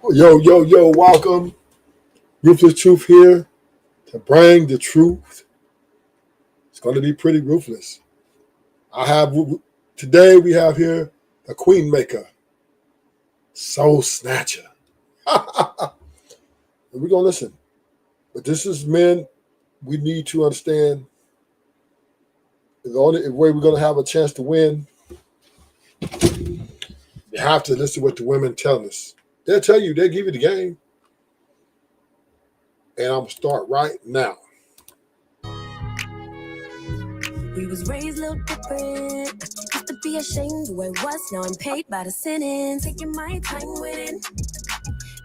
Yo, yo, yo, welcome. Ruthless Truth here to bring the truth. It's going to be pretty ruthless. I have Today we have here the Queen Maker, Soul Snatcher. We're going to listen. But this is men, we need to understand the only way we're going to have a chance to win, you have to listen to what the women tell us. They'll tell you, they'll give you the game. And I'm going to start right now. We was raised a little different. Used to be ashamed of where I was. Now I'm paid by the sentence. Taking my time with it.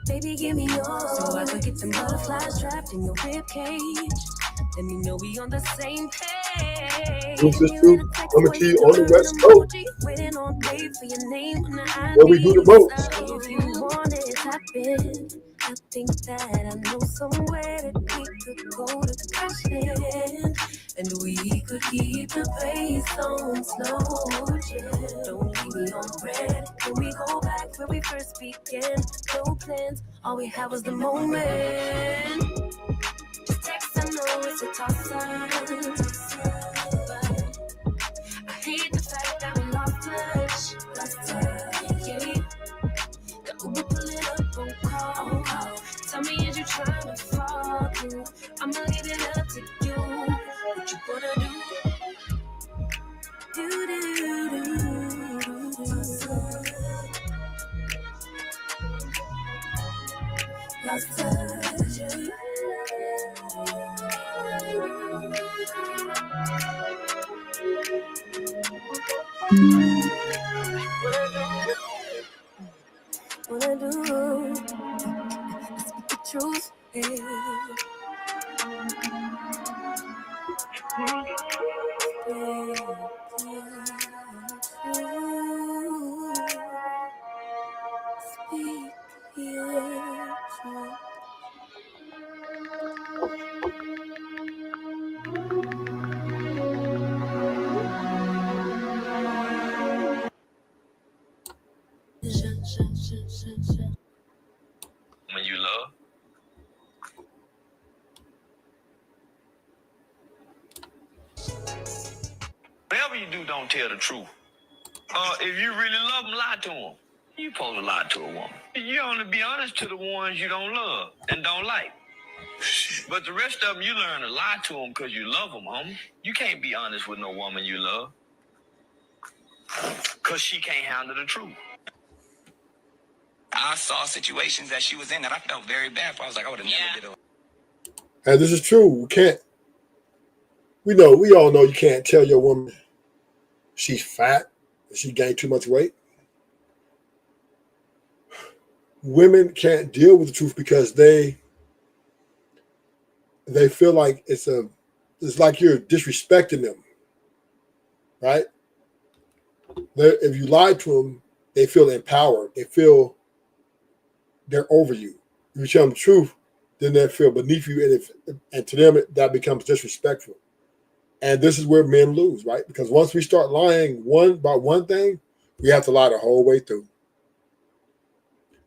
Baby, give me yours. So I could get them butterflies trapped in your rib cage. Let me know we on the same page. Ruthless Truth coming to you on the West Coast. Waiting on pay for your name on the Where we do the most. If you want it, tap in. I think that I know somewhere that we could go to crash in. And we could keep the pace on slow. Yeah. Don't leave me on red. When we go back where we first began, no plans. All we had was the moment. Just text, I know it's a toss-up. I hate the fact that we lost touch. Yeah. The Uber pulling up on call. Tell me, is you trying to fall through? I'ma leave it up to you. What you gonna do? Lost touch. What I do? Speak the truth. When you love. Whatever you do, don't tell the truth. If you really love them, lie to them. You supposed to lie to a woman. You only be honest to the ones you don't love and don't like. But the rest of them, you learn to lie to them because you love them, homie. You can't be honest with no woman you love because she can't handle the truth. I saw situations that she was in that I felt very bad for. I was like, I would have never did it. And this is true. We all know you can't tell your woman she's fat, she gained too much weight. Women can't deal with the truth because they feel like it's like you're disrespecting them, right? If you lie to them, they feel empowered. They feel they're over you. If you tell them the truth, then they feel beneath you, and to them that becomes disrespectful. And this is where men lose, right? Because once we start lying about one thing, we have to lie the whole way through.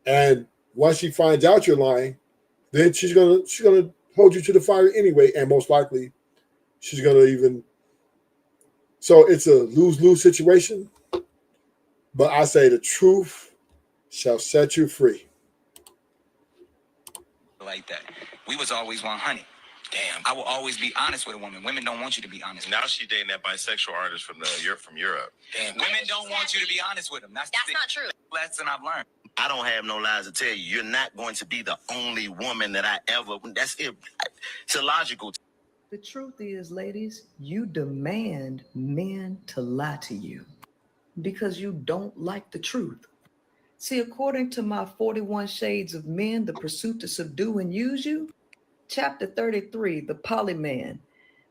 And once she finds out you're lying, then she's gonna hold you to the fire anyway, and most likely she's gonna even. So it's a lose-lose situation. But I say the truth shall set you free. Like that. We was always 100. Damn. I will always be honest with a woman. Women don't want you to be honest. Now she's dating that bisexual artist from Europe. Damn. Women don't want you to be honest with them. That's not true. Lesson I've learned. I don't have no lies to tell you. You're not going to be the only woman that I ever. That's it. It's illogical. The truth is, ladies, you demand men to lie to you because you don't like the truth. See, according to my 41 Shades of Men, The Pursuit to Subdue and Use You, Chapter 33, The Polyman,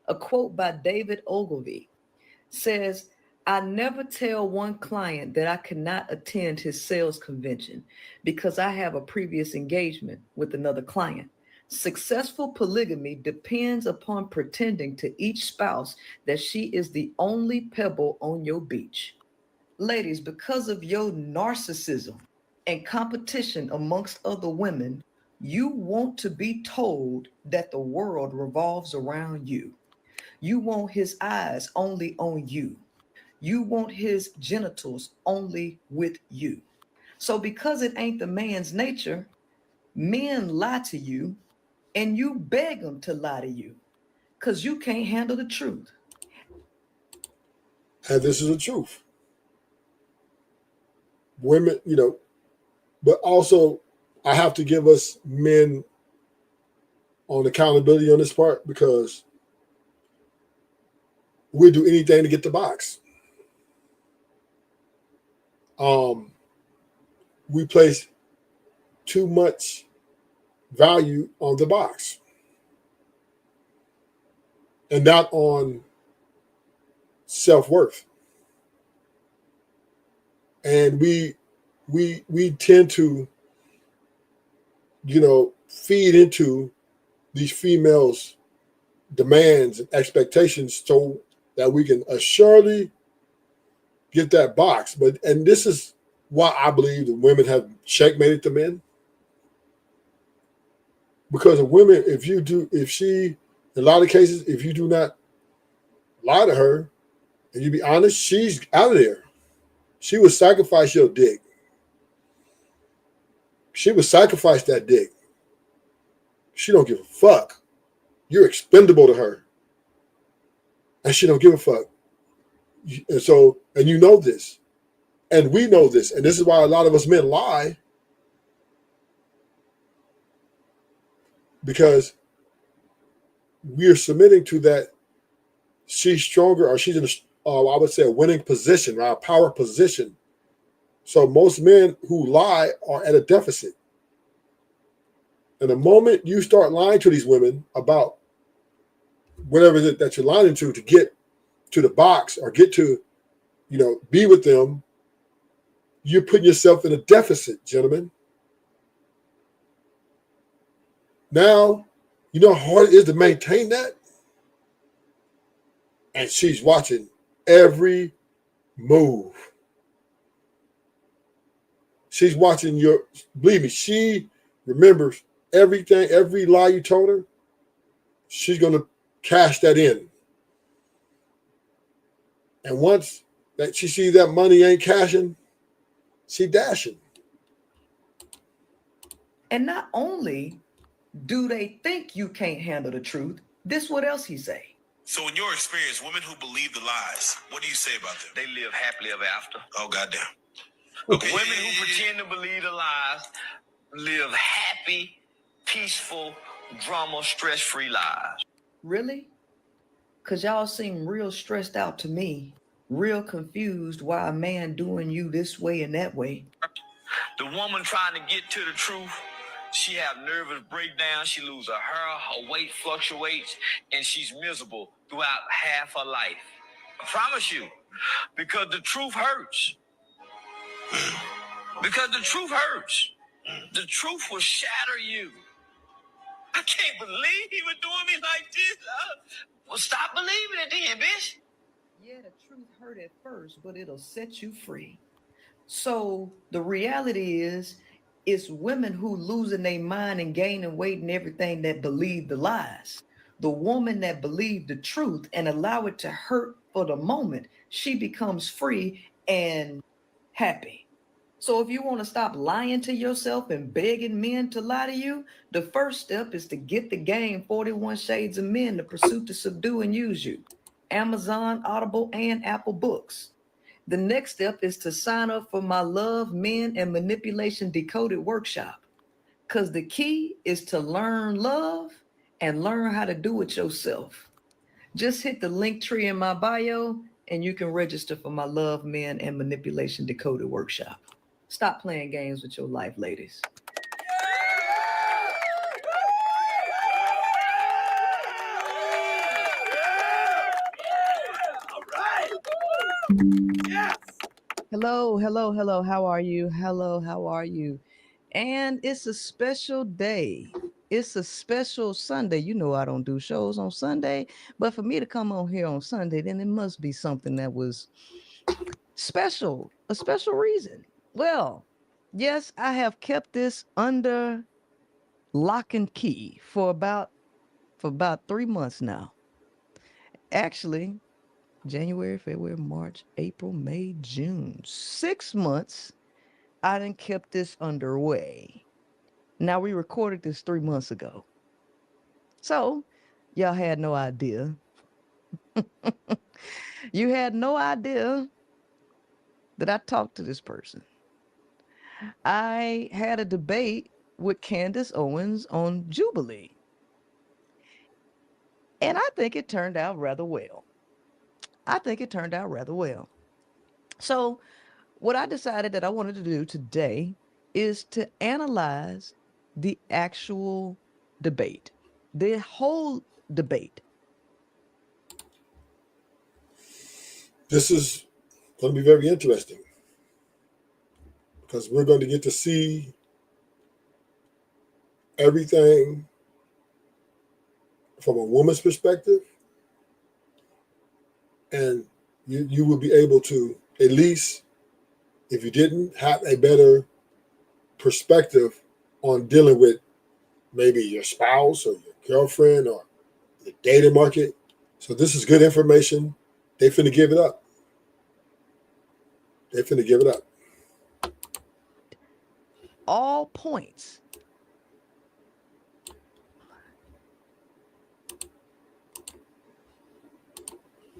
a quote by David Ogilvy, says, I never tell one client that I cannot attend his sales convention because I have a previous engagement with another client. Successful polygamy depends upon pretending to each spouse that she is the only pebble on your beach. Ladies, because of your narcissism, and competition amongst other women, you want to be told that the world revolves around you. You want his eyes only on you. You want his genitals only with you. So because it ain't the man's nature, men lie to you and you beg them to lie to you because you can't handle the truth. And this is the truth. Women, but also I have to give us men on accountability on this part because we'll do anything to get the box. We place too much value on the box and not on self-worth. And we tend to, feed into these females' demands and expectations so that we can assuredly get that box. And this is why I believe that women have checkmated the men. Because of women, in a lot of cases, if you do not lie to her and you be honest, she's out of there. She would sacrifice your dick. She would sacrifice that dick. She don't give a fuck. You're expendable to her. And she don't give a fuck. And you know this. And we know this. And this is why a lot of us men lie. Because we are submitting to that she's stronger or she's in I would say a winning position, right? A power position. So most men who lie are at a deficit. And the moment you start lying to these women about whatever it is that you're lying to get to the box or get to, be with them, you're putting yourself in a deficit, gentlemen. Now, you know how hard it is to maintain that? And she's watching every move. She's watching believe me, she remembers everything, every lie you told her. She's going to cash that in. And once that she sees that money ain't cashing, she dashing. And not only do they think you can't handle the truth, this what else he say. So in your experience, women who believe the lies, what do you say about them? They live happily ever after. Oh, goddamn. Okay. Women who pretend to believe the lies live happy, peaceful, drama, stress-free lives. Really? Because y'all seem real stressed out to me, real confused why a man doing you this way and that way. The woman trying to get to the truth, she have nervous breakdowns, she loses her hair, her weight fluctuates, and she's miserable throughout half her life. I promise you, because the truth hurts. Because the truth hurts. The truth will shatter you. I can't believe he was doing me like this. Well, stop believing it then, bitch. Yeah, the truth hurt at first, but it'll set you free. So the reality is, it's women who losing their mind and gaining weight and everything that believe the lies. The woman that believed the truth and allow it to hurt for the moment, she becomes free and happy. So if you want to stop lying to yourself and begging men to lie to you, the first step is to get the game 41 Shades of Men, The Pursuit to Subdue and Use You. Amazon, Audible, and Apple Books. The next step is to sign up for my Love, Men, and Manipulation Decoded workshop. Because the key is to learn love and learn how to do it yourself. Just hit the link tree in my bio and you can register for my Love, Men, and Manipulation Decoded workshop. Stop playing games with your life, ladies. Hello. How are you? How are you? And it's a special day. It's a special Sunday. You know I don't do shows on Sunday, but for me to come on here on Sunday, then it must be something that was special, a special reason. Well, Yes, I have kept this under lock and key for about 3 months now. Actually, January, February, March, April, May, June. 6 months I done kept this underway. Now we recorded this 3 months ago. So y'all had no idea. You had no idea that I talked to this person. I had a debate with Candace Owens on Jubilee. And I think it turned out rather well. So what I decided that I wanted to do today is to analyze the actual debate, the whole debate. This is going to be very interesting because we're going to get to see everything from a woman's perspective, and you will be able to, at least if you didn't, have a better perspective on dealing with maybe your spouse or your girlfriend or the dating market. So this is good information. They finna give it up. All points.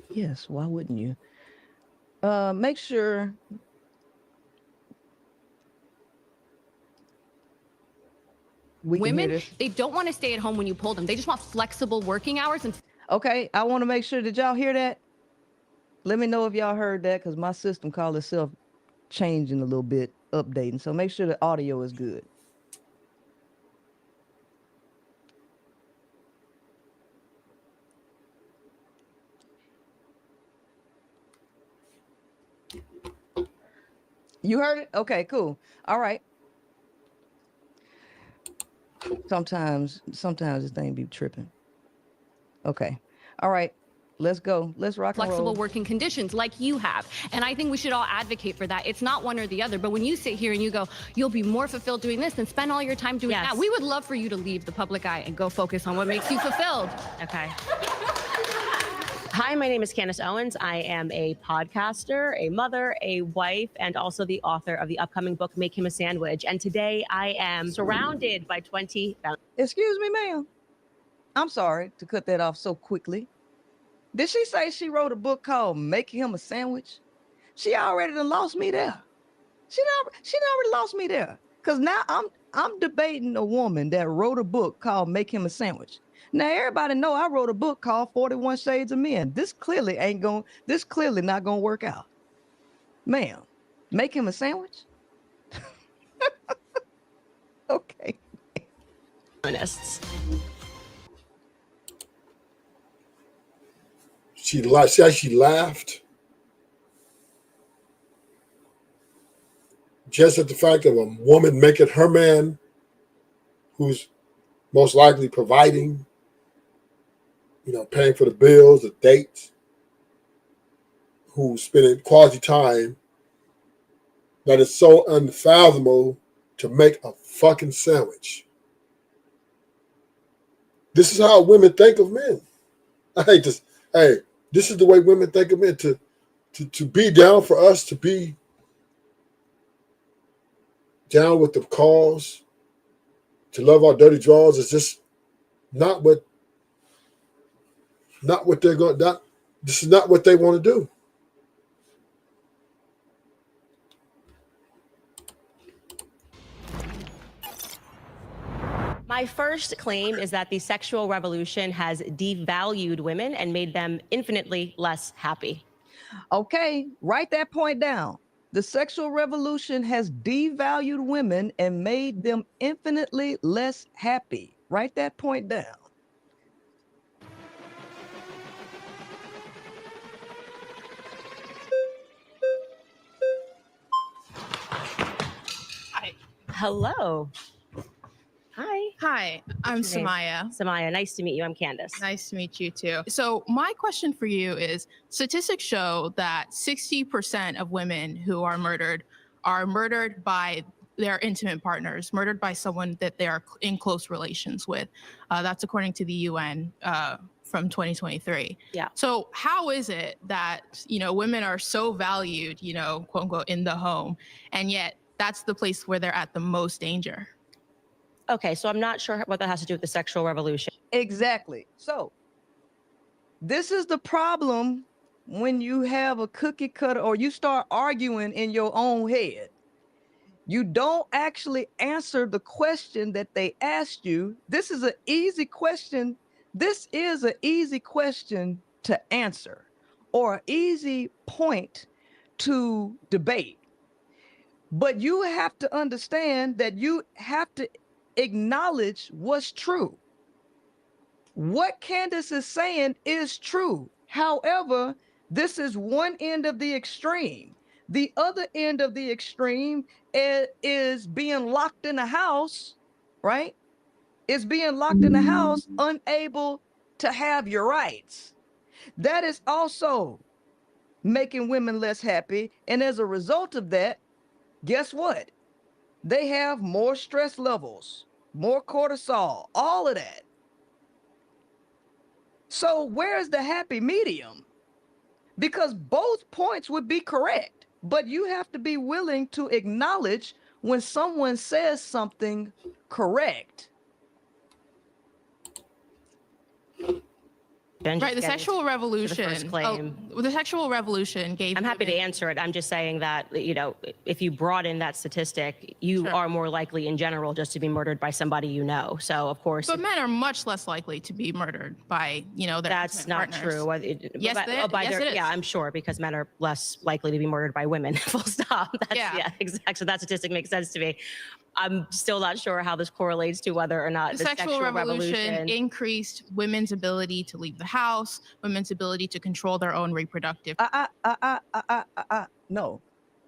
Yes, why wouldn't you? Make sure we can hear Women, this. they don't want to stay at home when you pull them. They just want flexible working hours. And Okay, I want to make sure. Did y'all hear that? Let me know if y'all heard that, because my system called itself changing a little bit, updating. So make sure the audio is good. You heard it? Okay, cool. All right. Sometimes this thing be tripping. Okay. All right. Let's go. Let's rock and roll. flexible working conditions like you have. And I think we should all advocate for that. It's not one or the other. But when you sit here and you go, you'll be more fulfilled doing this, then spend all your time doing that. We would love for you to leave the public eye and go focus on what makes you fulfilled. Okay. Hi, my name is Candace Owens. I am a podcaster, a mother, a wife, and also the author of the upcoming book, Make Him a Sandwich. And today I am surrounded by 20... Excuse me, ma'am. I'm sorry to cut that off so quickly. Did she say she wrote a book called Make Him a Sandwich? She already done lost me there. She already lost me there. Because now I'm debating a woman that wrote a book called Make Him a Sandwich. Now everybody know I wrote a book called 41 Shades of Men. This clearly not gonna work out. Ma'am, make him a sandwich? Okay. Honest. She actually laughed just at the fact of a woman making her man, who's most likely providing, paying for the bills, the dates, who's spending quality time, that is so unfathomable to make a fucking sandwich. This is how women think of men. I hate this. Hey, this is the way women think of men. To be down for us, to be down with the cause, to love our dirty draws is just not what they're going. This is not what they want to do. My first claim is that the sexual revolution has devalued women and made them infinitely less happy. Okay, write that point down. The sexual revolution has devalued women and made them infinitely less happy. Write that point down. Hi. Hello. Hi. Hi, I'm What's your name? Samaya. Samaya, nice to meet you. I'm Candace. Nice to meet you too. So my question for you is, statistics show that 60% of women who are murdered by their intimate partners, murdered by someone that they are in close relations with. That's according to the UN from 2023. Yeah. So how is it that, women are so valued, quote unquote, in the home, and yet that's the place where they're at the most danger? Okay, so I'm not sure what that has to do with the sexual revolution. Exactly. So this is the problem when you have a cookie cutter or you start arguing in your own head. You don't actually answer the question that they asked you. This is an easy question. This is an easy question to answer or an easy point to debate. But you have to understand that you have to acknowledge what's true. What Candace is saying is true. However, this is one end of the extreme. The other end of the extreme is being locked in a house, right? Is being locked in a house, unable to have your rights. That is also making women less happy. And as a result of that, guess what? They have more stress levels, more cortisol, all of that. So where's the happy medium? Because both points would be correct, but you have to be willing to acknowledge when someone says something correct. Right, the sexual revolution. The first claim. The sexual revolution gave. I'm happy to answer it. I'm just saying that, if you broaden that statistic, you are more likely in general just to be murdered by somebody you know. So, of course. But men are much less likely to be murdered by, their That's not partners. true. Yes, it is. Yeah, I'm sure, because men are less likely to be murdered by women. Full stop. Yeah, exactly. So that statistic makes sense to me. I'm still not sure how this correlates to whether or not The sexual revolution increased women's ability to leave the house, women's ability to control their own reproductive. No,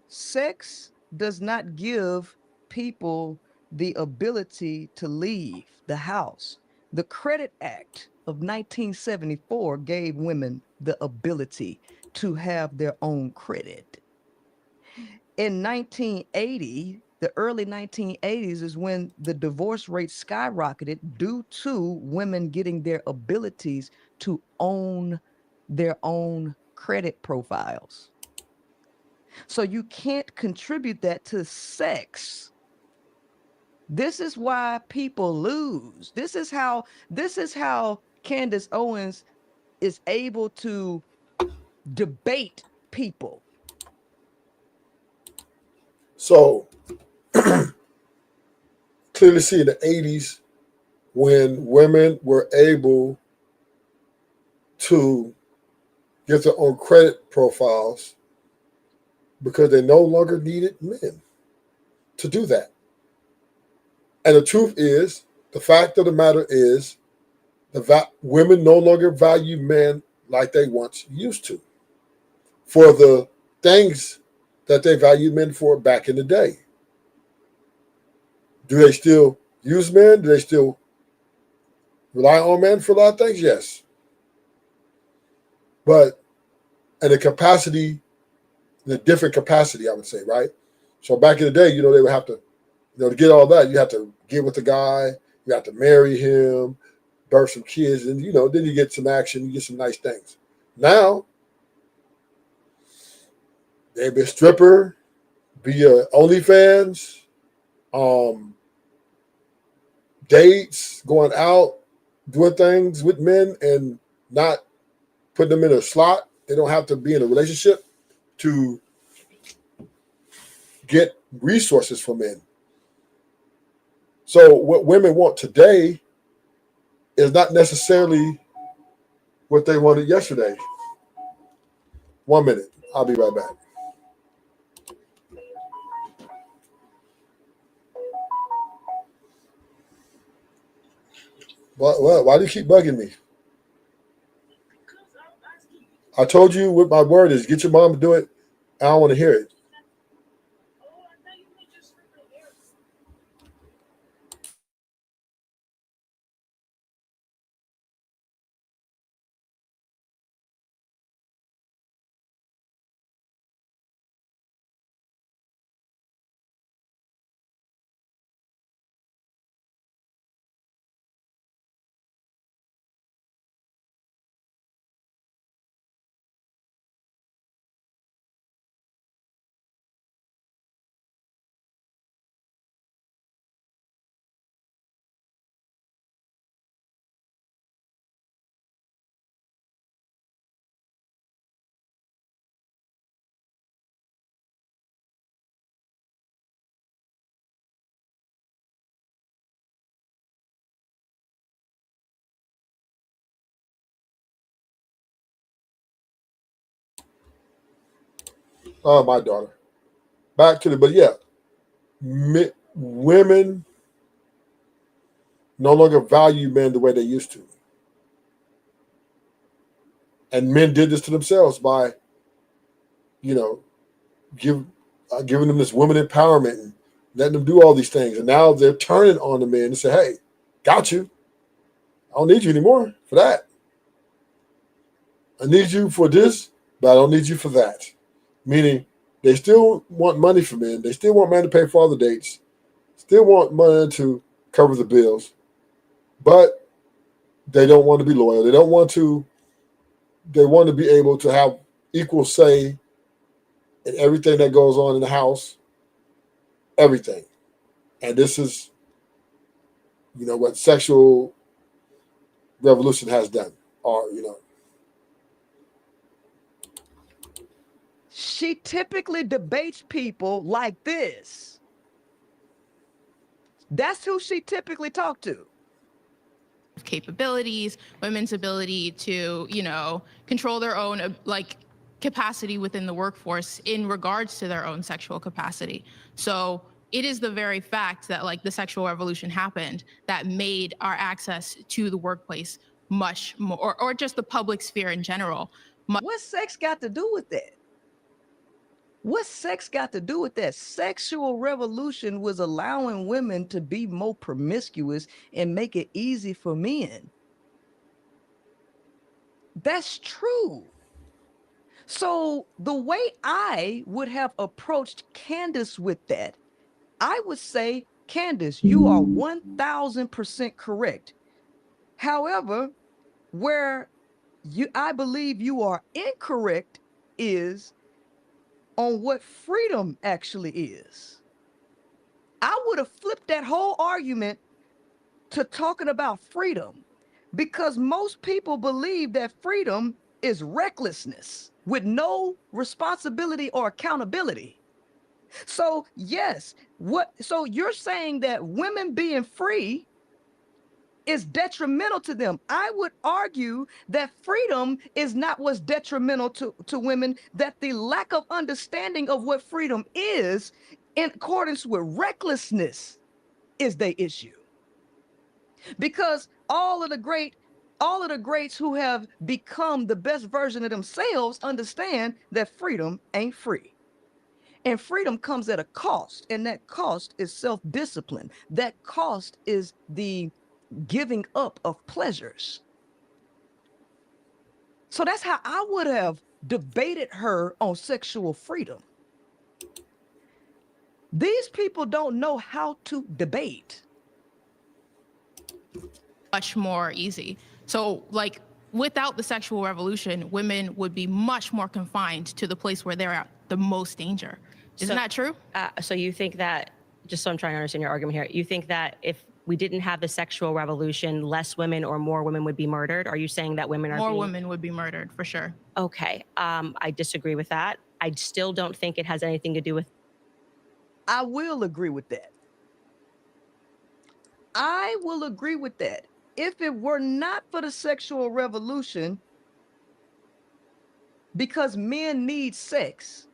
sex does not give people the ability to leave the house. The Credit Act of 1974 gave women the ability to have their own credit. In 1980, the early 1980s is when the divorce rate skyrocketed due to women getting their abilities to own their own credit profiles. So you can't contribute that to sex. This is why people lose. This is how Candace Owens is able to debate people. So clearly see in the 80s when women were able to get their own credit profiles because they no longer needed men to do that. And the truth is, the fact of the matter is, women no longer value men like they once used to for the things that they valued men for back in the day. Do they still use men? Do they still rely on men for a lot of things? Yes. But in a capacity, in a different capacity, I would say, right? So back in the day, they would have to, to get all that, you have to get with the guy, you have to marry him, birth some kids, and, then you get some action, you get some nice things. Now, they be a stripper, be a OnlyFans, dates, going out, doing things with men and not putting them in a slot. They don't have to be in a relationship to get resources from men. So what women want today is not necessarily what they wanted yesterday. 1 minute. I'll be right back. Why do you keep bugging me? I told you what my word is. Get your mom to do it. I don't want to hear it. Oh, my daughter. Back to the, but yeah, women no longer value men the way they used to. And men did this to themselves by, giving them this women empowerment and letting them do all these things. And now they're turning on the men and say, hey, got you. I don't need you anymore for that. I need you for this, but I don't need you for that. Meaning they still want money from men. They still want men to pay for all the dates. Still want money to cover the bills. But they don't want to be loyal. They want to be able to have equal say in everything that goes on in the house. Everything. And this is, what sexual revolution has done. Or, She typically debates people like this. That's who she typically talked to. Capabilities, women's ability to, control their own capacity within the workforce in regards to their own sexual capacity. So it is the very fact that the sexual revolution happened that made our access to the workplace much more, or just the public sphere in general. What's sex got to do with that? What's sex got to do with that? Sexual revolution was allowing women to be more promiscuous and make it easy for men. That's true. So the way I would have approached Candace with that, I would say, Candace, you are 1000% correct. However, where I believe you are incorrect is on what freedom actually is. I would have flipped that whole argument to talking about freedom, because most people believe that freedom is recklessness with no responsibility or accountability. So yes, so you're saying that women being free is detrimental to them. I would argue that freedom is not what's detrimental to women, that the lack of understanding of what freedom is in accordance with recklessness is the issue. Because all of the greats who have become the best version of themselves understand that freedom ain't free. And freedom comes at a cost, and that cost is self-discipline. That cost is the giving up of pleasures. So that's how I would have debated her on sexual freedom. These people don't know how to debate. Much more easy. So without the sexual revolution, women would be much more confined to the place where they're at the most danger. Isn't that true? So you think that, just so I'm trying to understand your argument here, you think that if we didn't have the sexual revolution, less women or more women would be murdered? Are you saying that women are more women would be murdered, for sure? Okay. I disagree with that. I still don't think it has anything to do with. I will agree with that. I will agree with that. If it were not for the sexual revolution, because men need sex,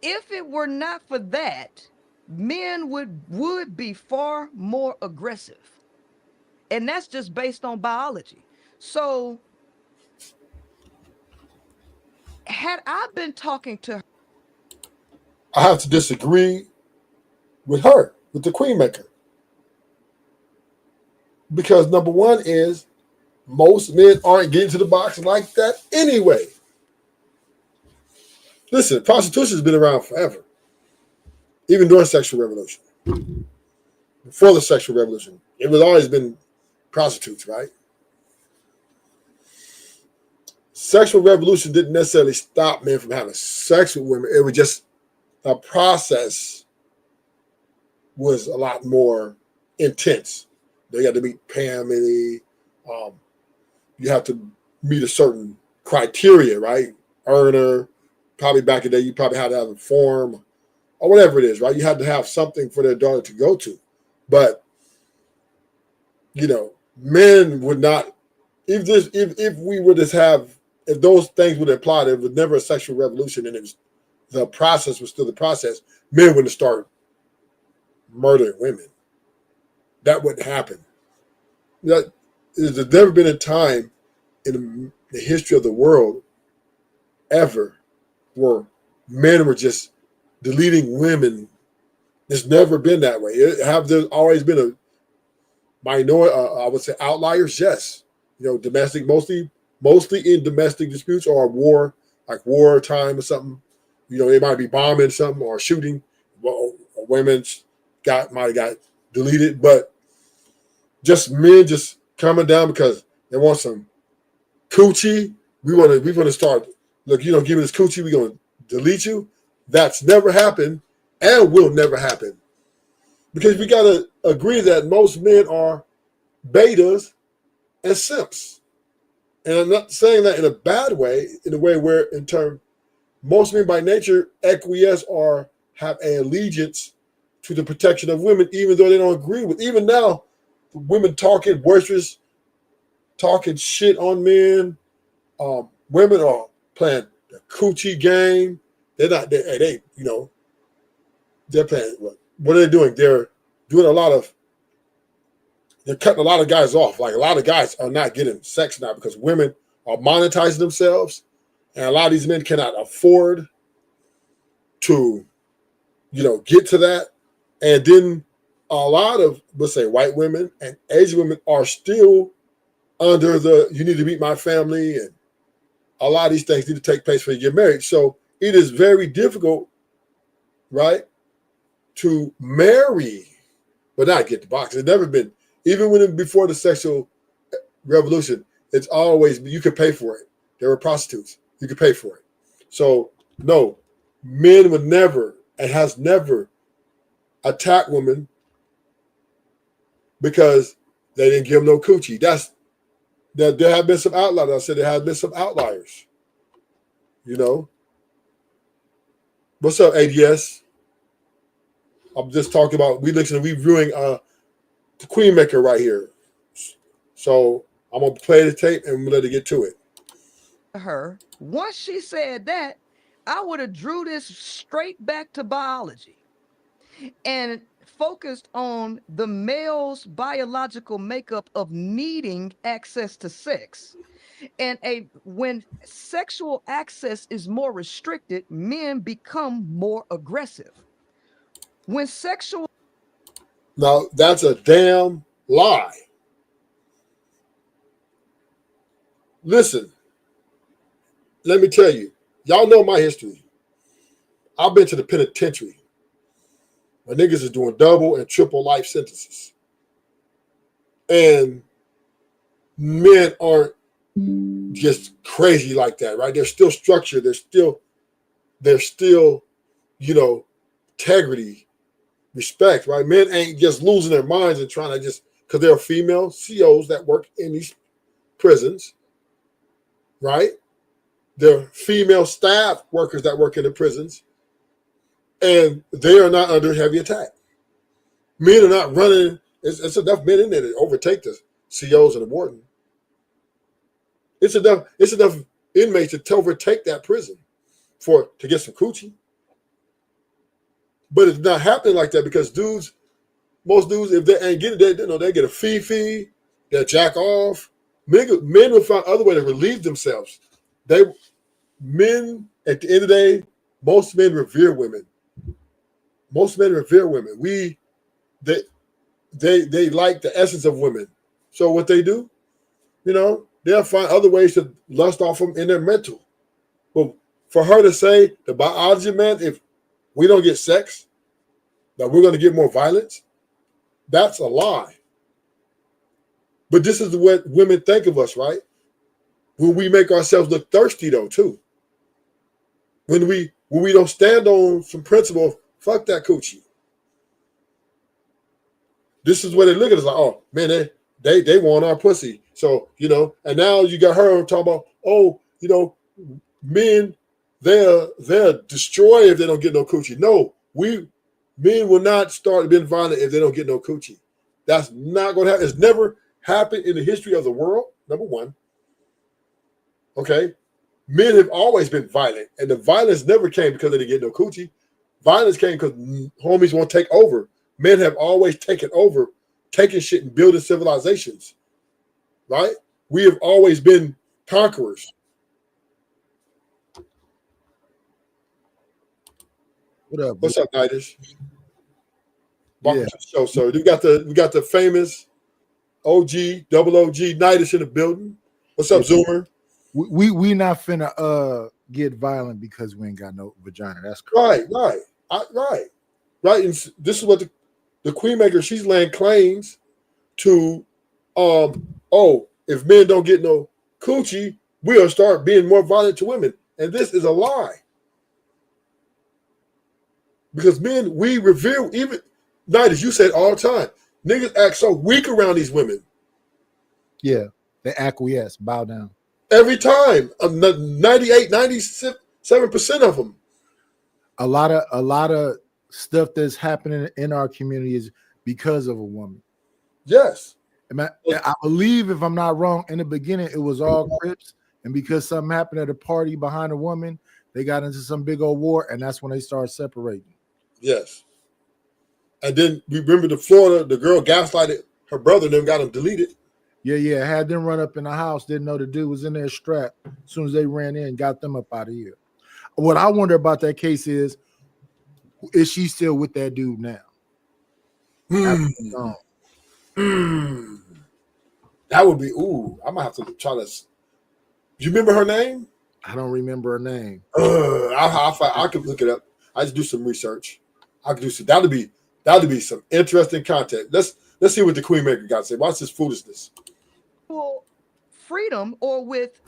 if it were not for that, men would be far more aggressive. And that's just based on biology. So had I been talking to her, I have to disagree with her, with the Queen Maker. Because number one is most men aren't getting to the box like that anyway. Listen, prostitution has been around forever. Even during the sexual revolution. Before the sexual revolution, it was always been prostitutes, right? Sexual revolution didn't necessarily stop men from having sex with women. It was just the process was a lot more intense. They had to meet family. You have to meet a certain criteria, right? Earner. Probably back in the day, you probably had to have a form or whatever it is, right? You had to have something for their daughter to go to. But, men would not, if we would just have, if those things would apply, there was never a sexual revolution and it was the process was still the process, men wouldn't start murdering women. That wouldn't happen. There's never been a time in the history of the world ever where men were just deleting women. It's never been that way. There's always been a minority, I would say outliers, yes. Domestic, mostly in domestic disputes or war, like war time or something. They might be bombing something or shooting. Well, women might have got deleted, but just men just coming down because they want some coochie. We want to start. Look, give me this coochie. We're gonna delete you. That's never happened and will never happen, because we gotta agree that most men are betas and simps. And I'm not saying that in a bad way, in a way where most men by nature acquiesce or have an allegiance to the protection of women, even though they don't agree with. Even now, women talking boisterous, talking shit on men. Women are playing the coochie game. They're not. They're playing. What are they doing? They're doing they're cutting a lot of guys off. Like, a lot of guys are not getting sex now because women are monetizing themselves, and a lot of these men cannot afford to, get to that. And then a lot of, let's say, white women and Asian women are still under you need to meet my family, and a lot of these things need to take place before you get married. So it is very difficult, right, to marry but not get the box. It's never been, even before the sexual revolution, it's always, you could pay for it. There were prostitutes. You could pay for it. So no, men would never and has never attacked women because they didn't give them no coochie. There have been some outliers. I said there have been some outliers. What's up, ADS? I'm just talking about, we reviewing the Queen Maker right here. So I'm going to play the tape and we'll let her get to it. Her, once she said that, I would have drew this straight back to biology and focused on the male's biological makeup of needing access to sex. And when sexual access is more restricted, men become more aggressive. Now, that's a damn lie. Listen, let me tell you, y'all know my history. I've been to the penitentiary. My niggas is doing double and triple life sentences. And men aren't just crazy like that, right? They're still structured. They're still, integrity, respect, right? Men ain't just losing their minds and trying to just, because there are female COs that work in these prisons, right? There are female staff workers that work in the prisons, and they are not under heavy attack. Men are not running. It's enough men in there to overtake the COs and the warden. It's enough inmates to overtake that prison to get some coochie. But it's not happening like that because most dudes, if they ain't getting it, they get a fee, they'll jack off. Men will find other way to relieve themselves. Men, at the end of the day, most men revere women. Most men revere women. They like the essence of women. So what they do, they'll find other ways to lust off them in their mental. But for her to say, the biology, man, if we don't get sex, that we're going to get more violence, that's a lie. But this is what women think of us, right? When we make ourselves look thirsty, though, too. When we don't stand on some principle, fuck that coochie. This is what they look at us like, oh, man, they want our pussy. So, and now you got her talking about, men, they'll destroy if they don't get no coochie. No, men will not start being violent if they don't get no coochie. That's not going to happen. It's never happened in the history of the world, number one. Okay? men have always been violent, and the violence never came because they didn't get no coochie. Violence came because homies want to take over. Men have always taken over, taking shit and building civilizations, right? We have always been conquerors. What up? What's up, Nitish? Welcome Yeah. to the show, sir. We got the famous OG, double OG Nitish in the building. What's up, Zoomer? We not finna get violent because we ain't got no vagina. That's correct. Right. And this is what the Queen Maker, she's laying claims to. If men don't get no coochie, we'll start being more violent to women, and this is a lie. Because men, we revere, even Nitish, you said all the time, niggas act so weak around these women. Yeah, they acquiesce, bow down. Every time, 98, 97% of them. A lot of stuff that's happening in our community is because of a woman. Yes. I believe, if I'm not wrong, in the beginning it was all Crips, and because something happened at a party behind a woman, they got into some big old war, and that's when they started separating. Yes. And then we remember the Florida, the girl gaslighted her brother and then got him deleted. Yeah. Had them run up in the house, didn't know the dude was in there strapped. As soon as they ran in, got them up out of here. What I wonder about that case is she still with that dude now? That would be, I might have to try to. Do you remember her name? I don't remember her name. I could look it up. I just do some research. I could do some. That'd be some interesting content. Let's see what the Queen Maker got to say. Watch this foolishness. Well, freedom, or with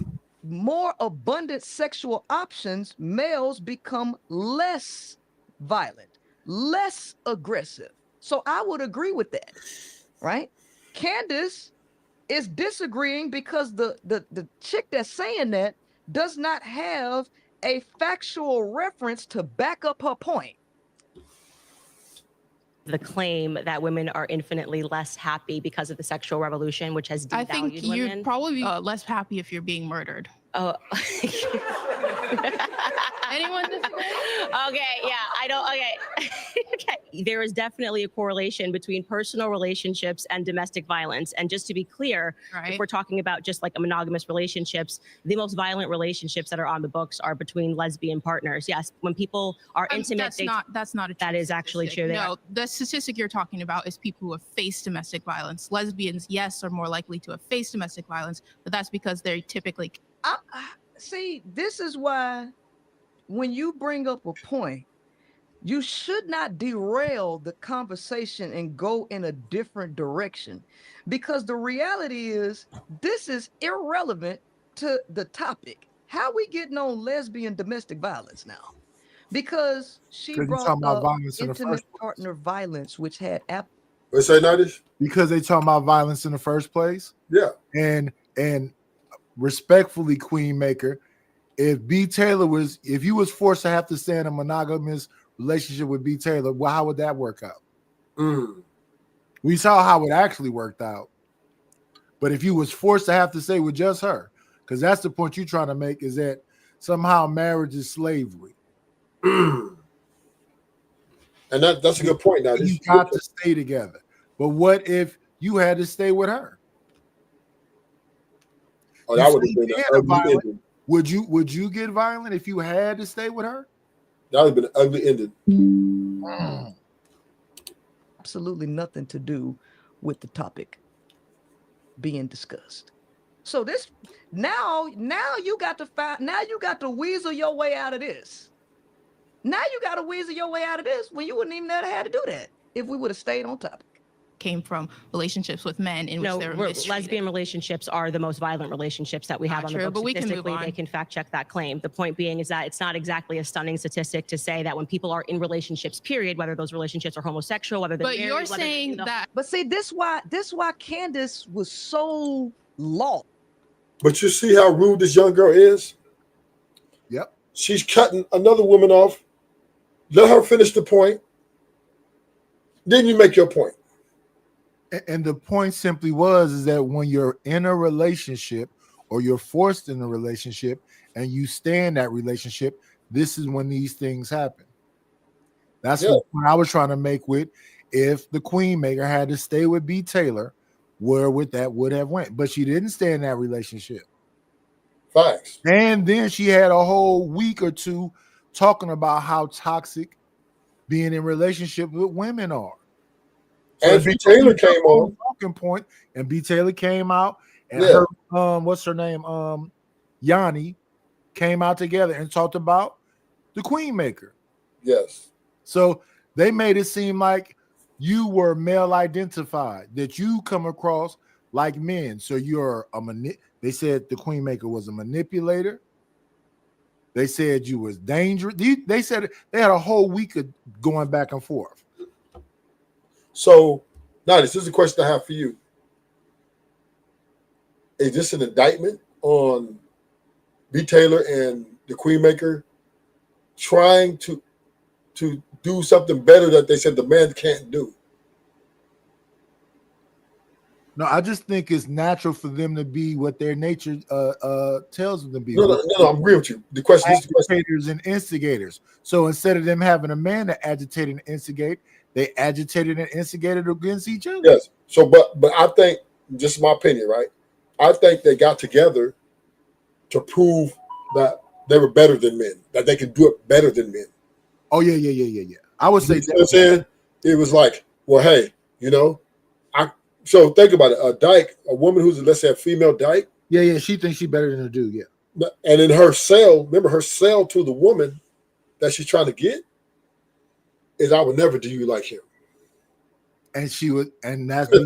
more abundant sexual options, males become less violent, less aggressive. So I would agree with that, right? Candace is disagreeing because the chick that's saying that does not have a factual reference to back up her point. The claim that women are infinitely less happy because of the sexual revolution, which has devalued I think women. you'd probably be less happy if you're being murdered. Oh. Anyone disagree? Okay, yeah, I don't. Okay. Okay. There is definitely a correlation between personal relationships and domestic violence. And just to be clear, if we're talking about just like a monogamous relationships, the most violent relationships that are on the books are between lesbian partners. Yes, when people are intimate, that's not a true that is actually true. No, the statistic you're talking about is people who have faced domestic violence. Lesbians, yes, are more likely to have faced domestic violence, but that's because they're typically. See, this is why when you bring up a point, you should not derail the conversation and go in a different direction, because the reality is this is irrelevant to the topic. How we getting on lesbian domestic violence now? Because she brought up intimate partner violence, which had What's that, Nitish? Because they talking about violence in the first place. Yeah. And respectfully, Queen Maker, if you was forced to have to stay in a monogamous relationship with B. Taylor, well, how would that work out? We saw how it actually worked out. But if you was forced to have to stay with just her, because that's the point you're trying to make, is that somehow marriage is slavery. And that's a good point. Now You got to stay together. But what if you had to stay with her? Oh, that would have been an ugly ending. Would you get violent if you had to stay with her? That would have been an ugly ending. Absolutely nothing to do with the topic being discussed. So this now you got to weasel your way out of this. Now you got to weasel your way out of this when you wouldn't even have had to do that if we would have stayed on topic. Came from relationships with men in which they were mistreated. Lesbian relationships are the most violent relationships that we have on the true, books. but we can move Statistically, on. they can fact check that claim. The point being is that it's not exactly a stunning statistic to say that when people are in relationships, period, whether those relationships are homosexual, whether they're But married, you're whether, saying that. But see, this why Candace was so lost. But you see how rude this young girl is? Yep. She's cutting another woman off. Let her finish the point. Then you make your point. And the point simply is that when you're in a relationship or you're forced in a relationship and you stay in that relationship, this is when these things happen. That's what I was trying to make with if the Queen Maker had to stay with B. Taylor, where would that would have went? But she didn't stay in that relationship. Facts. And then she had a whole week or two talking about how toxic being in relationship with women are. So and B. Taylor came on. Talking point, and B. Taylor came out, and her, what's her name? Yanni came out together and talked about the Queen Maker. Yes. So they made it seem like you were male identified, that you come across like men. So you're they said the Queen Maker was a manipulator. They said you was dangerous. They said they had a whole week of going back and forth. So now this is a question I have for you. Is this an indictment on B. Taylor and the Queen Maker trying to do something better that they said the man can't do? No, I just think it's natural for them to be what their nature tells them to be. No, I'm agreeing with you. The question is agitators and instigators. So instead of them having a man to agitate and instigate, they agitated and instigated against each other. Yes. So, but I think, just my opinion, right? I think they got together to prove that they were better than men, that they could do it better than men. Oh yeah. I would say that. It was like, well, hey, so think about it. A dyke, a woman who's, let's say, a female dyke. Yeah. She thinks she's better than a dude. Yeah. And in her sale, remember her sale to the woman that she's trying to get is, I would never do you like him. And she would, and that's what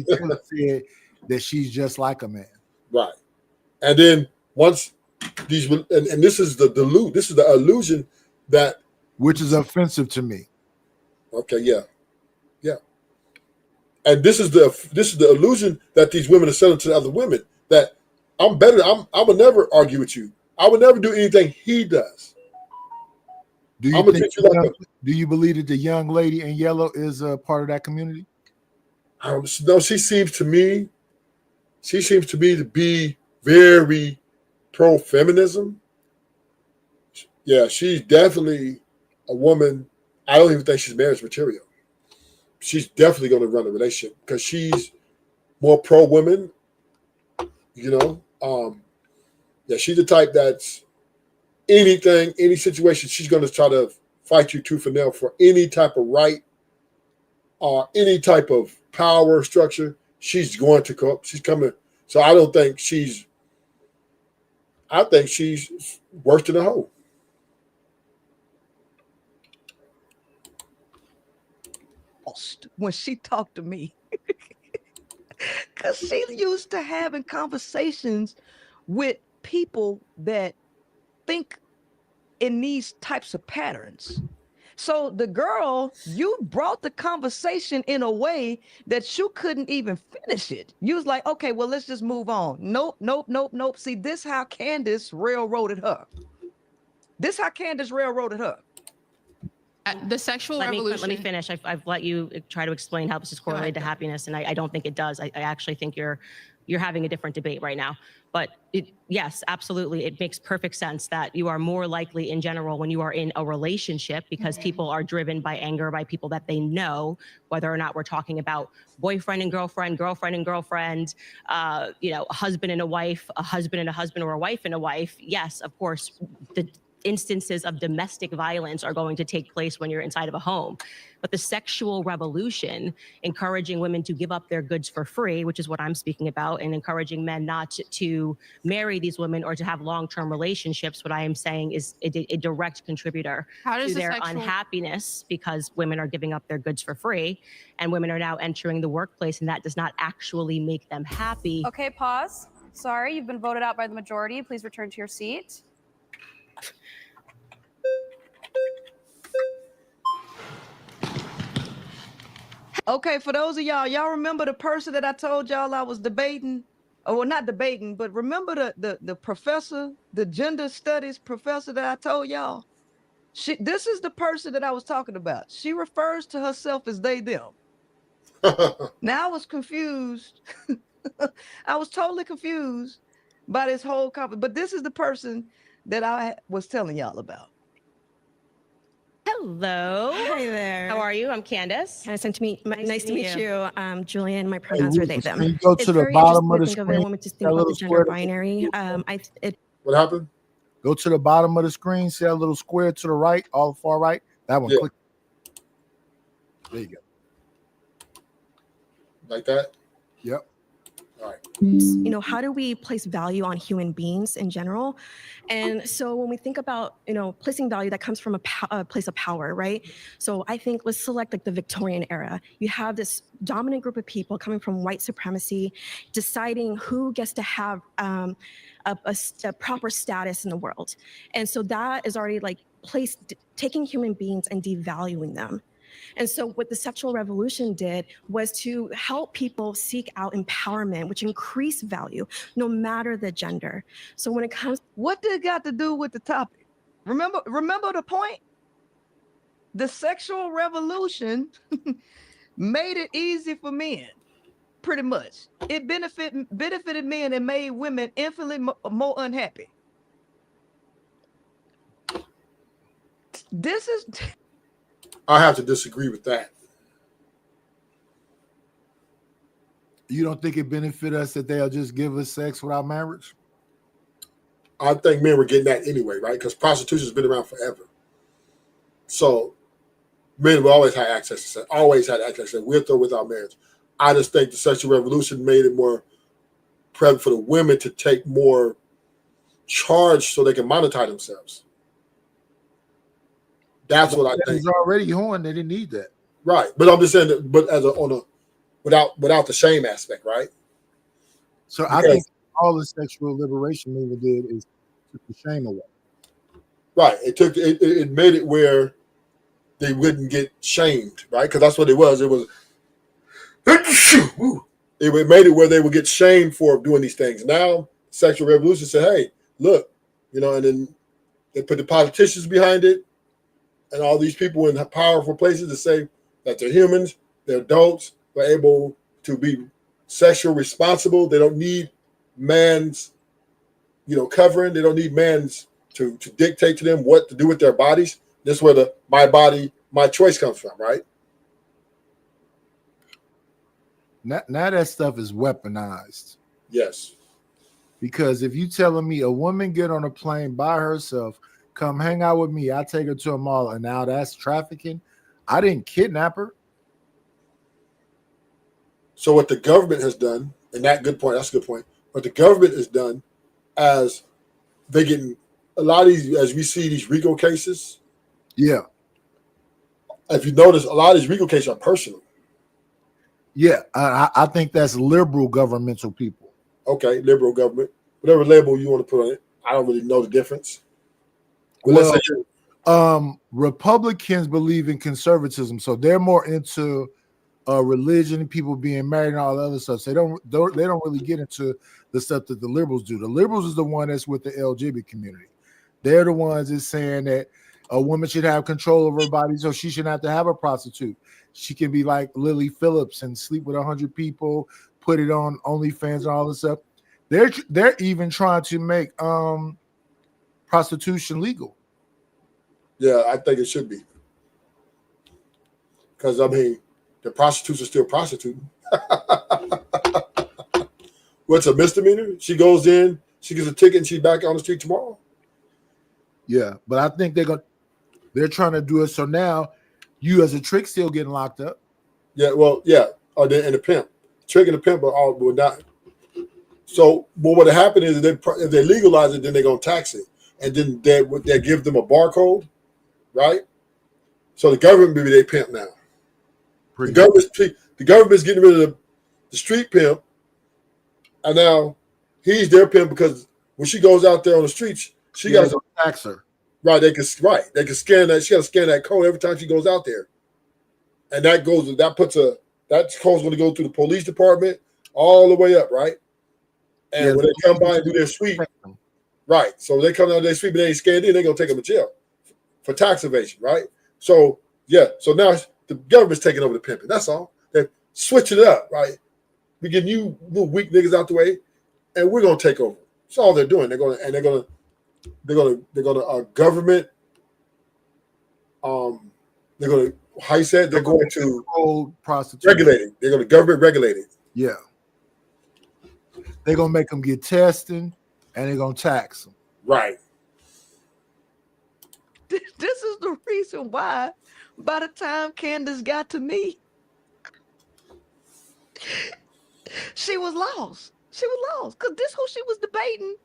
he said, that she's just like a man. Right. And then once these, and this is the illusion that, which is offensive to me. Okay. Yeah. And this is the illusion that these women are selling to the other women, that I'm better. I would never argue with you. I would never do anything he does. Do you believe that the young lady in yellow is a part of that community? No, she seems to me to be very pro-feminism. Yeah, she's definitely a woman. I don't even think she's marriage material. She's definitely going to run a relationship because she's more pro-women. Yeah, she's the type that's anything, any situation, she's going to try to fight you tooth and nail for any type of right or any type of power structure. She's going to come. She's coming. So I think she's worse than a hoe. When she talked to me, because she used to having conversations with people that think in these types of patterns. So the girl, you brought the conversation in a way that you couldn't even finish it. You was like, okay, well, let's just move on. Nope. See, this how Candace railroaded her. The sexual revolution. Let me finish. I've let you try to explain how this is correlated to happiness, and I don't think it does. I actually think you're having a different debate right now. But yes, absolutely, it makes perfect sense that you are more likely in general when you are in a relationship, because people are driven by anger by people that they know, whether or not we're talking about boyfriend and girlfriend, a husband and a wife, a husband and a husband, or a wife and a wife. Yes, of course, the instances of domestic violence are going to take place when you're inside of a home. But the sexual revolution, encouraging women to give up their goods for free, which is what I'm speaking about, and encouraging men not to marry these women or to have long-term relationships, what I am saying is a direct contributor to their unhappiness, because women are giving up their goods for free and women are now entering the workplace, and that does not actually make them happy. Okay, pause. Sorry, you've been voted out by the majority. Please return to your seat. Okay, for those of y'all remember the person that I told y'all I was debating? Well, not debating, but remember the professor, the gender studies professor that I told y'all? This is the person that I was talking about. She refers to herself as they, them. Now I was confused. I was totally confused by this whole conference. But this is the person that I was telling y'all about. Hello. Hi there. How are you? I'm Candace. Nice to meet you. Julian, my pronouns Hey, are they, can them. you go to the bottom of the Think of it screen? when we just That think about little the gender square. binary. What happened? Go to the bottom of the screen. See that little square to the right, all far right. That one. Yeah. Click. There you go. Like that? Yep. All right. You know, how do we place value on human beings in general? And so when we think about, you know, placing value, that comes from a place of power, right? So I think let's select like the Victorian era. You have this dominant group of people coming from white supremacy, deciding who gets to have a proper status in the world. And so that is already like taking human beings and devaluing them. And so what the sexual revolution did was to help people seek out empowerment, which increased value, no matter the gender. So when it comes, what did it got to do with the topic? Remember the point? The sexual revolution made it easy for men, pretty much. It benefited men and made women infinitely more unhappy. This is... I have to disagree with that. You don't think it benefit us that they'll just give us sex without marriage? I think men were getting that anyway, right? Because prostitution has been around forever. So men will always have access to sex, always had access to sex, with or without marriage. I just think the sexual revolution made it more prevalent for the women to take more charge so they can monetize themselves. That's what I think. It's already horn. They didn't need that. Right. But I'm just saying that, but without the shame aspect, right? So I think all the sexual liberation movement did is took the shame away. Right. It made it where they wouldn't get shamed, right? Because that's what it was. It was it made it where they would get shamed for doing these things. Now, sexual revolution said, hey, look, you know, and then they put the politicians behind it and all these people in powerful places to say that they're humans, they're adults, they're able to be sexually responsible. They don't need man's, you know, covering. They don't need man's to dictate to them what to do with their bodies. This is where the my body, my choice comes from, right? Now that stuff is weaponized. Yes. Because if you telling me a woman get on a plane by herself, come hang out with me, I take her to a mall, and now that's trafficking. I didn't kidnap her. So what the government has done, and that's a good point. What the government has done, as they getting a lot of these, as we see these RICO cases. Yeah. If you notice, a lot of these RICO cases are personal. Yeah, I think that's liberal governmental people. Okay, liberal government, whatever label you want to put on it. I don't really know the difference. Well, Republicans believe in conservatism, so they're more into religion, people being married, and all the other stuff. So they don't really get into the stuff that the liberals do. The liberals is the one that's with the LGBT community. They're the ones that's saying that a woman should have control over her body, so she shouldn't have to have a prostitute. She can be like Lily Phillips and sleep with 100 people, put it on OnlyFans and all this stuff. They're even trying to make prostitution legal. Yeah, I think it should be. Because, I mean, the prostitutes are still prostituting. What's a misdemeanor? She goes in, she gets a ticket, and she's back on the street tomorrow. Yeah, but I think they're trying to do it so now you as a trick still getting locked up. Yeah, well, yeah. Oh, and the pimp. Trick and the pimp are all will not. So, but what happened is if they legalize it, then they're going to tax it. And then they give them a barcode, right? So the government maybe they pimp now. The government's getting rid of the street pimp, and now he's their pimp because when she goes out there on the streets, she got to tax her. Right, they can scan that. She got to scan that code every time she goes out there, and that code's going to go through the police department all the way up, right? And when they come by and do their sweep, right? So they come out their sweep and they ain't scanned in, they're gonna take them to jail for tax evasion, right? So yeah, so now the government's taking over the pimping. That's all. They're switching it up, right? We're getting you little weak niggas out the way, and we're gonna take over. That's all they're doing. They're going to government. They're going to, how you said, they're going to prostitution. regulating. They're going to government regulating. Yeah. They're going to make them get testing, and they're going to tax them. Right. This is the reason why by the time Candace got to me, she was lost. She was lost because this who she was debating.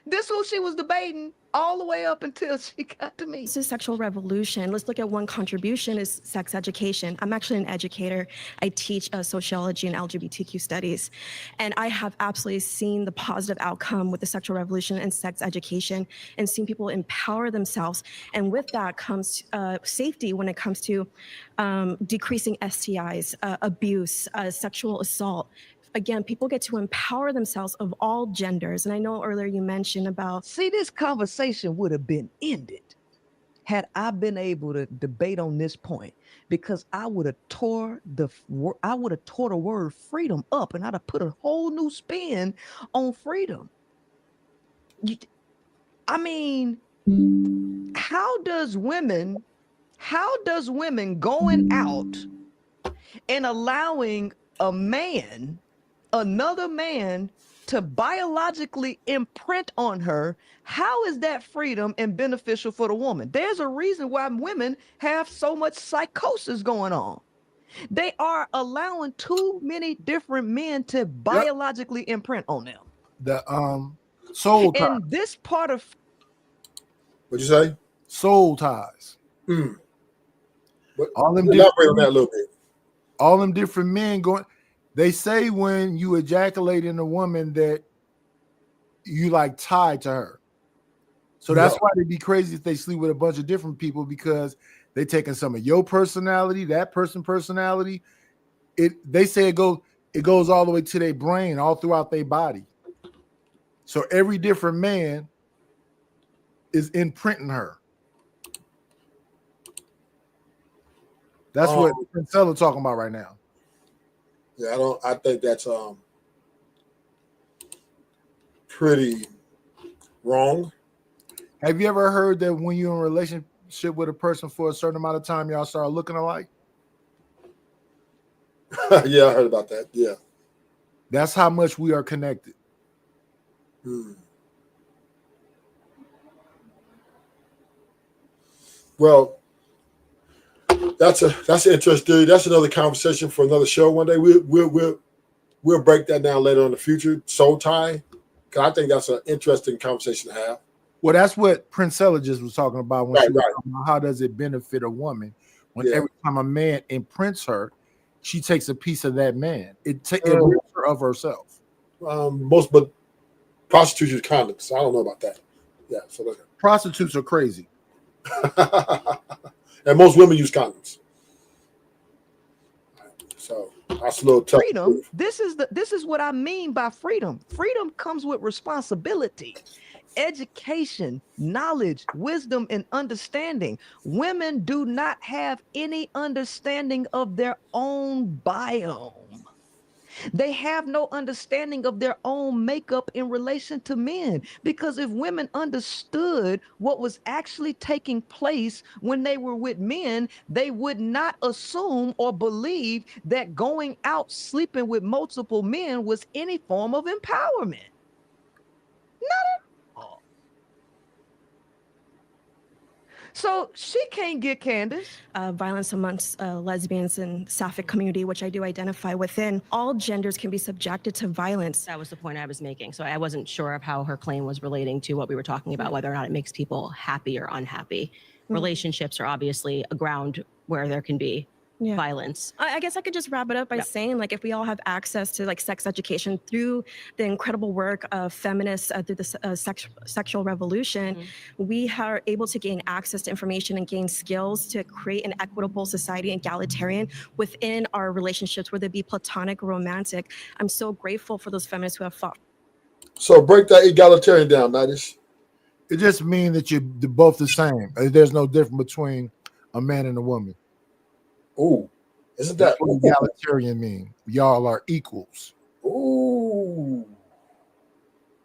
This who she was debating all the way up until she got to me. This is sexual revolution. Let's look at one contribution is sex education. I'm actually an educator. I teach sociology and LGBTQ studies. And I have absolutely seen the positive outcome with the sexual revolution and sex education and seen people empower themselves. And with that comes safety when it comes to decreasing STIs, abuse, sexual assault. Again, people get to empower themselves of all genders. And I know earlier you mentioned about. See, this conversation would have been ended had I been able to debate on this point, because I would have tore the word freedom up, and I'd have put a whole new spin on freedom. I mean, how does women going out and allowing another man to biologically imprint on her, how is that freedom and beneficial for the woman? There's a reason why women have so much psychosis going on. They are allowing too many different men to biologically imprint on them. The soul ties. And this part of What'd you say? Soul ties. All them elaborate on that a little bit. All them different men going. They say when you ejaculate in a woman that you like tied to her. So that's why they'd be crazy if they sleep with a bunch of different people, because they taking some of your personality, that person's personality. They say it goes all the way to their brain, all throughout their body. So every different man is imprinting her. That's what Princella talking about right now. Yeah, I think that's pretty wrong. Have you ever heard that when you're in a relationship with a person for a certain amount of time, y'all start looking alike? Yeah, I heard about that. Yeah. That's how much we are connected. Well, that's an interesting. That's another conversation for another show one day. We'll break that down later in the future. Soul tie, because I think that's an interesting conversation to have. Well, that's what Princella just was talking about when she was talking about how does it benefit a woman when every time a man imprints her, she takes a piece of that man. It rips her of herself. But prostitutes use condoms. I don't know about that. Yeah, so prostitutes are crazy. And most women use condoms. So that's a little tough. Freedom. This is what I mean by freedom. Freedom comes with responsibility, education, knowledge, wisdom, and understanding. Women do not have any understanding of their own biome. They have no understanding of their own makeup in relation to men, because if women understood what was actually taking place when they were with men, they would not assume or believe that going out sleeping with multiple men was any form of empowerment. Not at all. So she can't get Candace. Violence amongst lesbians and sapphic community, which I do identify within. All genders can be subjected to violence. That was the point I was making. So I wasn't sure of how her claim was relating to what we were talking about, whether or not it makes people happy or unhappy. Relationships are obviously a ground where there can be violence. I guess I could just wrap it up by saying, like, if we all have access to like sex education through the incredible work of feminists through the sexual revolution, we are able to gain access to information and gain skills to create an equitable society, egalitarian within our relationships, whether it be platonic or romantic. I'm so grateful for those feminists who have fought. So break that egalitarian down, Nadish. It just means that you're both the same. There's no difference between a man and a woman. Ooh, isn't that what egalitarian mean? Y'all are equals. Ooh.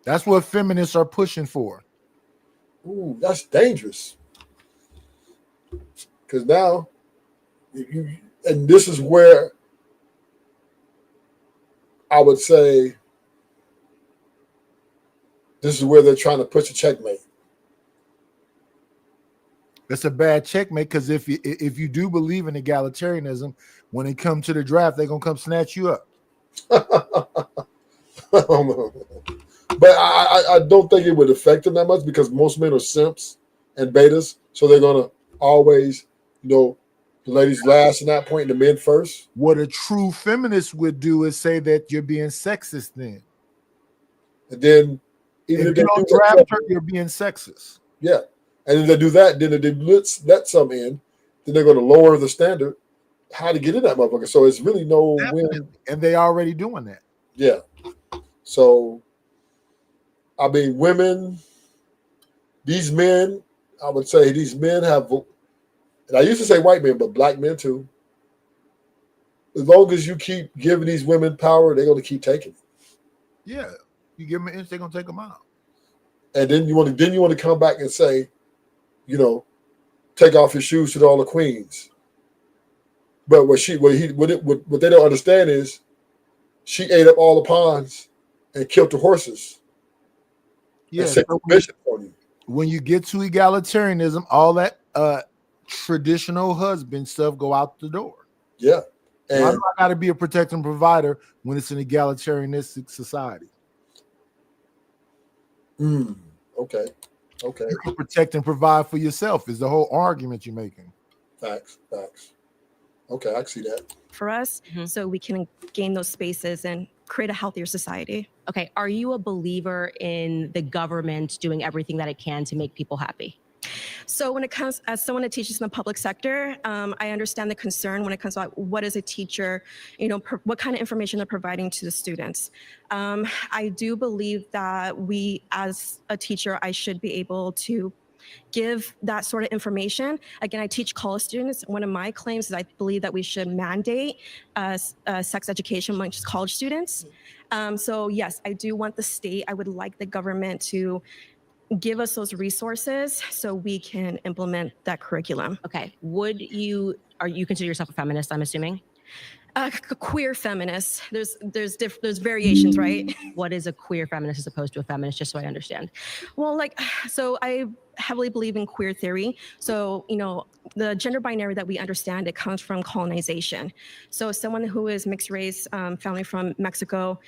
That's what feminists are pushing for. Ooh, that's dangerous. Because now, and this is where I would say this is where they're trying to push a checkmate. It's a bad checkmate because if you do believe in egalitarianism, when it comes to the draft, they're gonna come snatch you up. But I don't think it would affect them that much because most men are simps and betas, so they're gonna always, the ladies last in that point, the men first. What a true feminist would do is say that you're being sexist then. And then even if you don't draft her, you're being sexist. Yeah. And if they do that, then if they let some in, then they're going to lower the standard how to get in that motherfucker. So it's really no win. And they already doing that. Yeah. So, I mean, women, these men, I would say these men have, and I used to say white men, but black men too. As long as you keep giving these women power, they're going to keep taking it. Yeah. You give them an inch, they're going to take them out. And then you want to come back and say, take off your shoes to all the queens. But what they don't understand is she ate up all the ponds and killed the horses. Yeah. So when you get to egalitarianism, all that traditional husband stuff go out the door. Yeah. And I got to be a protector and provider when it's an egalitarianistic society. Okay. You can protect and provide for yourself is the whole argument you're making. Facts. Okay, I see that. For us, so we can gain those spaces and create a healthier society. Okay, are you a believer in the government doing everything that it can to make people happy? So when it comes, as someone that teaches in the public sector, I understand the concern when it comes to what is a teacher, what kind of information they're providing to the students. I do believe that we, as a teacher, I should be able to give that sort of information. Again, I teach college students. One of my claims is I believe that we should mandate sex education amongst college students. So yes, I do want the state, I would like the government to give us those resources so we can implement that curriculum. Okay. Are you consider yourself a feminist, I'm assuming? A queer feminist. There's variations, right? What is a queer feminist as opposed to a feminist, just so I understand? Well, so I heavily believe in queer theory. So, the gender binary that we understand, it comes from colonization. So someone who is mixed race, family from Mexico,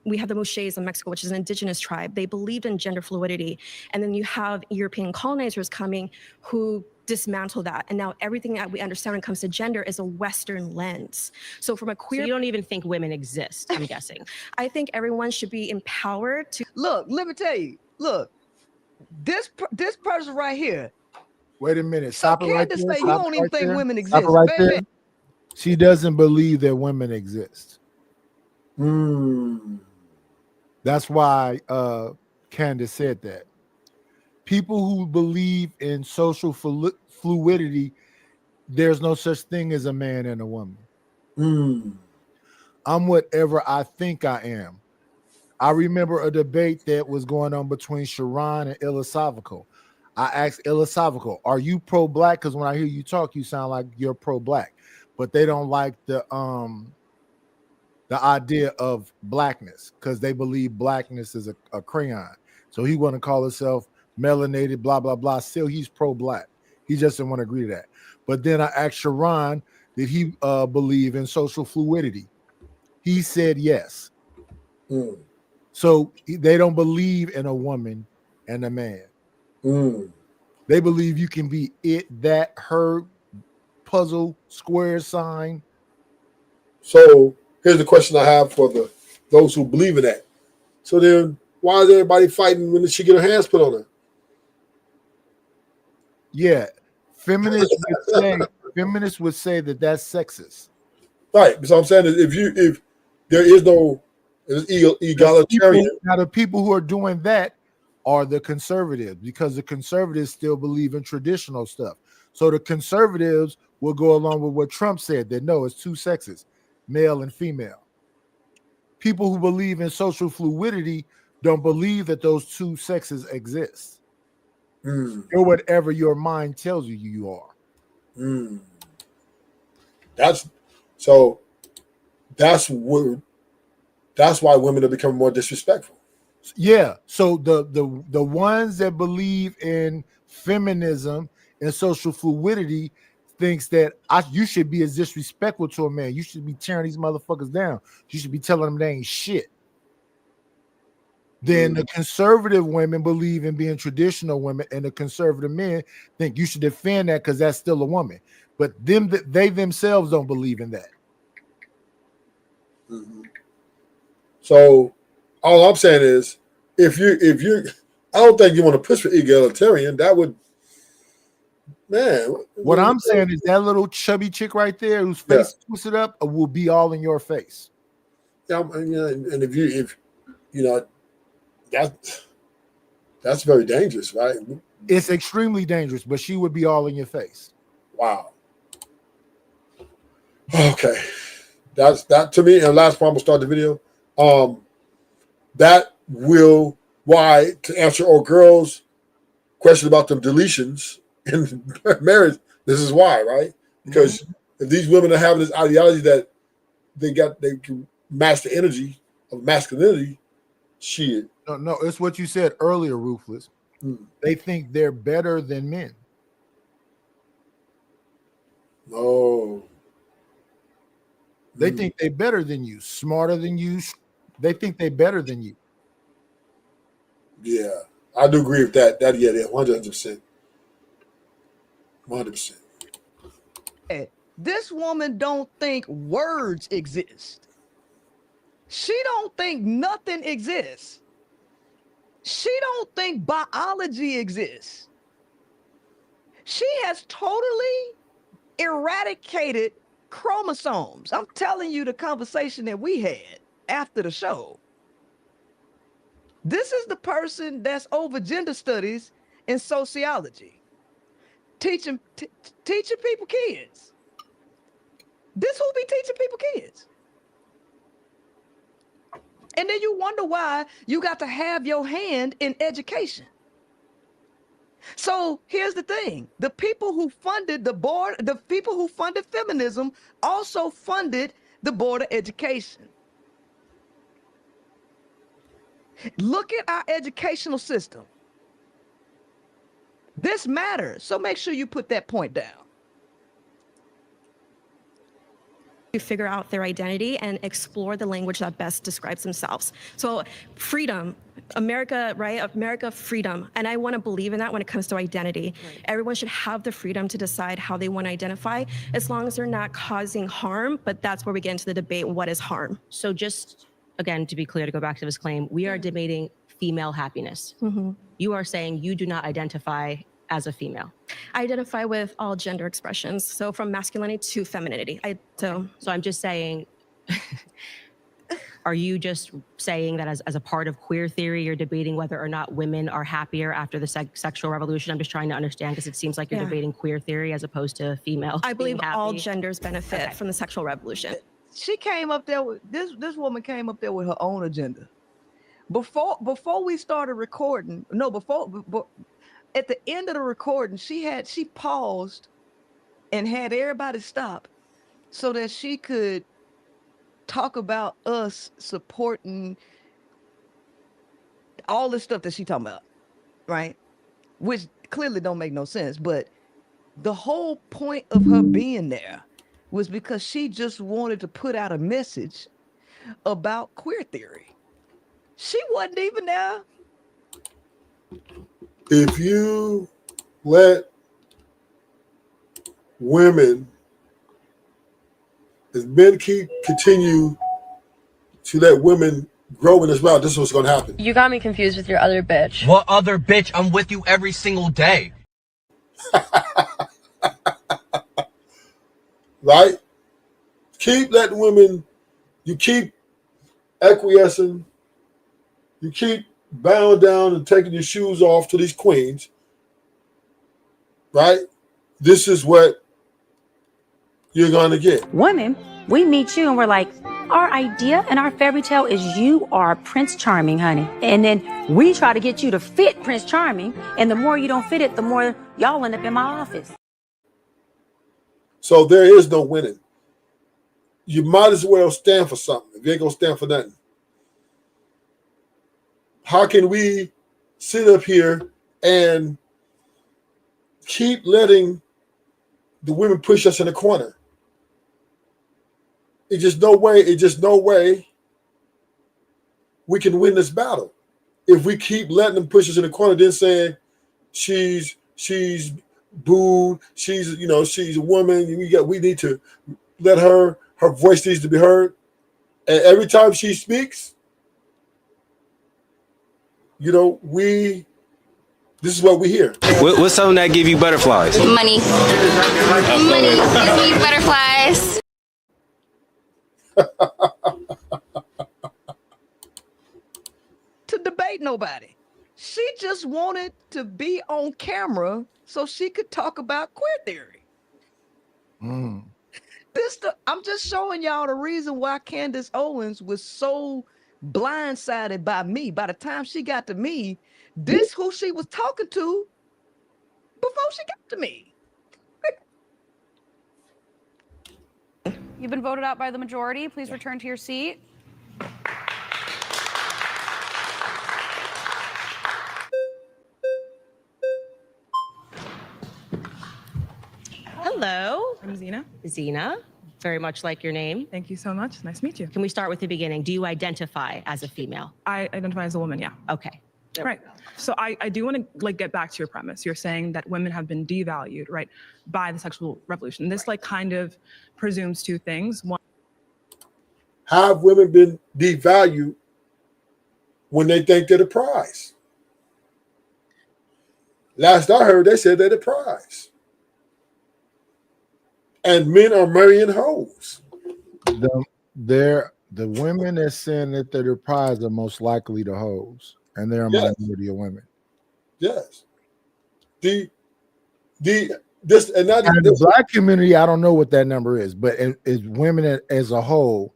we have the Muxés in Mexico, which is an indigenous tribe. They believed in gender fluidity. And then you have European colonizers coming who dismantle that. And now everything that we understand when it comes to gender is a Western lens. So from a queer... So you don't even think women exist, I'm guessing. I think everyone should be empowered to... Look, let me tell you. Look, this person right here. Wait a minute. Stop it right there. You don't even think women exist. Stop it right there. She doesn't believe that women exist. That's why Candace said that. People who believe in social fluidity, there's no such thing as a man and a woman. I'm whatever I think I am. I remember a debate that was going on between Sharon and Illisavico. I asked Illisavico, are you pro-black? Because when I hear you talk, you sound like you're pro-black. But they don't like the idea of blackness because they believe blackness is a crayon. So he want to call himself melanated, blah, blah, blah. Still, he's pro-black. He just didn't want to agree to that. But then I asked Sharon, did he believe in social fluidity? He said yes. So they don't believe in a woman and a man. They believe you can be it, that, her, puzzle, square sign. So here's the question I have for those who believe in that. So then why is everybody fighting when she get her hands put on her? Yeah. Feminists would say that that's sexist. Right. So I'm saying is if there is no egalitarian. Now the people who are doing that are the conservatives because the conservatives still believe in traditional stuff. So the conservatives will go along with what Trump said that no, it's two sexes, male and female. People who believe in social fluidity don't believe that those two sexes exist. Mm. You're whatever your mind tells you you are. Mm. That's so. That's why women are becoming more disrespectful. Yeah. So the ones that believe in feminism and social fluidity thinks that you should be as disrespectful to a man. You should be tearing these motherfuckers down. You should be telling them they ain't shit. Then the conservative women believe in being traditional women, and the conservative men think you should defend that because that's still a woman. But they themselves don't believe in that. Mm-hmm. So all I'm saying is, if you, I don't think you want to push for egalitarian. That would, man. What I'm saying is that little chubby chick right there whose face twisted up will be all in your face. Yeah, and if you know, that's very dangerous, right? It's extremely dangerous, but she would be all in your face. Wow. Okay, that's that to me. And last part, I'm gonna start the video. That will why to answer old girls' question about the deletions in marriage. This is why, right? Because if these women are having this ideology that they can match the energy of masculinity, shit. No, it's what you said earlier, Ruthless. They think they're better than men. No. They think they're better than you, smarter than you. They think they're better than you. Yeah, I do agree with that. 100%. 100%. This woman don't think words exist. She don't think nothing exists. She don't think biology exists. She has totally eradicated chromosomes. I'm telling you the conversation that we had after the show. This is the person that's over gender studies and sociology, teaching people kids. This who be teaching people kids. And then you wonder why you got to have your hand in education. So here's the thing. The people who funded the people who funded feminism also funded the Board of Education. Look at our educational system. This matters. So make sure you put that point down. To figure out their identity and explore the language that best describes themselves. So freedom, America, right? America, freedom. And I want to believe in that when it comes to identity. Right. Everyone should have the freedom to decide how they want to identify, as long as they're not causing harm. But that's where we get into the debate, what is harm? So just, again, to be clear, to go back to this claim, we are debating female happiness. Mm-hmm. You are saying you do not identify as a female. I identify with all gender expressions, so from masculinity to femininity. So I'm just saying, are you just saying that as a part of queer theory, you're debating whether or not women are happier after the sexual revolution? I'm just trying to understand, because it seems like you're debating queer theory as opposed to female. I believe all genders benefit from the sexual revolution. She came up there with this woman came up there with her own agenda. Before we started recording, at the end of the recording, she paused and had everybody stop so that she could talk about us supporting all the stuff that she talking about, right? Which clearly don't make no sense. But the whole point of her being there was because she just wanted to put out a message about queer theory. She wasn't even there. If you let women, if men continue to let women grow in this route, this is what's going to happen. You got me confused with your other bitch. What other bitch? I'm with you every single day. Right? Keep letting women, you keep acquiescing, you keep bowing down and taking your shoes off to these queens, right? This is what you're going to get. Women, we meet you and we're like, Our idea and our fairy tale is you are Prince Charming, honey. And then we try to get you to fit Prince Charming. And the more you don't fit it, the more y'all end up in my office. So there is no winning. You might as well stand for something if you ain't gonna stand for nothing. How can we sit up here and keep letting the women push us in the corner? It's just no way we can win this battle. If we keep letting them push us in the corner, then saying she's booed, she's a woman, we need to let her voice needs to be heard. And every time she speaks, this is what we hear. What's something that give you butterflies? Money. Money gives me butterflies. To debate nobody. She just wanted to be on camera so she could talk about queer theory. I'm just showing y'all the reason why Candace Owens was so blindsided by me. By the time she got to me, this who she was talking to before she got to me. You've been voted out by the majority. Please return to your seat. Hello. I'm Zena. Zena, very much like your name. Thank you so much. Nice to meet you. Can we start with the beginning? Do you identify as a female? I identify as a woman, yeah. Okay. Right. So I do want to get back to your premise. You're saying that women have been devalued, right, by the sexual revolution. This kind of presumes two things. One, have women been devalued when they think they're the prize? Last I heard, they said they're the prize. And men are marrying hoes. The women that's saying that they're the prize are most likely the hoes, and they're a minority of women. Yes. The black community, I don't know what that number is, but it's women as a whole.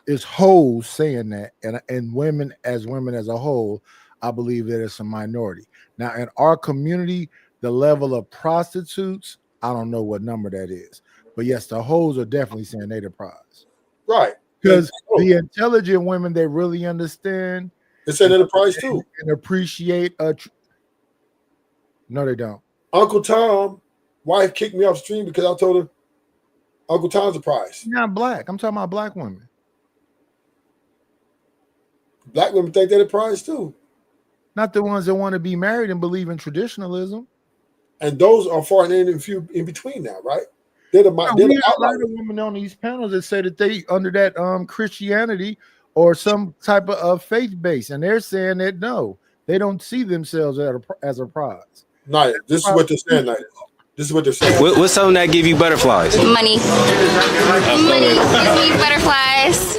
It's hoes saying that, and women as a whole, I believe that it's a minority. Now, in our community, the level of prostitutes, I don't know what number that is, but yes, the hoes are definitely saying they're the prize. Right. Because the intelligent women, they really understand. They say they're the prize too. And appreciate no, they don't. Uncle Tom, wife kicked me off stream because I told her Uncle Tom's the prize. She's not black. I'm talking about black women. Black women think they're the prize too. Not the ones that want to be married and believe in traditionalism. And those are far and few in between now, right? They're a lot of women on these panels that say that they under that Christianity or some type of faith base, and they're saying that no, they don't see themselves as a prize. No, this is what they're saying. This is what they're saying. What's something that give you butterflies? Money. Money gives me butterflies.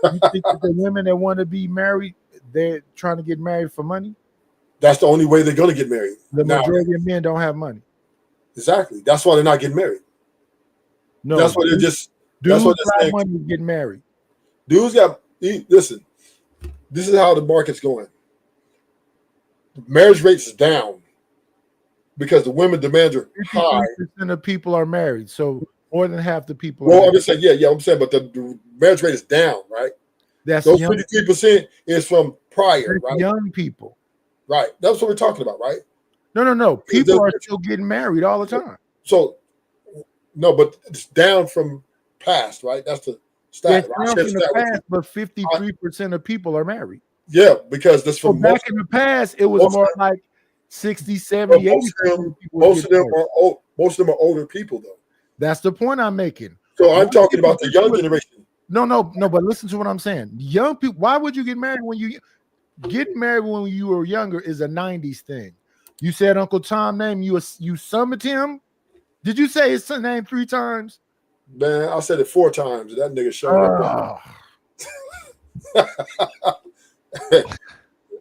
You think that the women that want to be married, they're trying to get married for money? That's the only way they're going to get married. The majority of men don't have money. Exactly. That's why they're not getting married. No, that's why they're just. Dudes that's what they're saying. money to get married. Dudes got. Listen, this is how the market's going. Marriage rates is down because the women demands are high. 50% of people are married, so more than half the people. Well, I'm just saying, yeah, I'm saying, but the marriage rate is down, right? That's those 53% is from prior, right? Young people, right? That's what we're talking about, right? No. People are still getting married all the time. So, no, but it's down from past, right? That's the stat. It's down from the past, but 53% of people are married. Yeah, because that's from back in the past, it was more like 60, 70, 80. Most of them are older people, though. That's the point I'm making. So I'm talking about the young generation. No, but listen to what I'm saying. Young people, why would you get married when you were younger is a 90s thing. You said Uncle Tom name, you summoned him. Did you say his name 3 times? Man, I said it 4 times. That nigga showed up.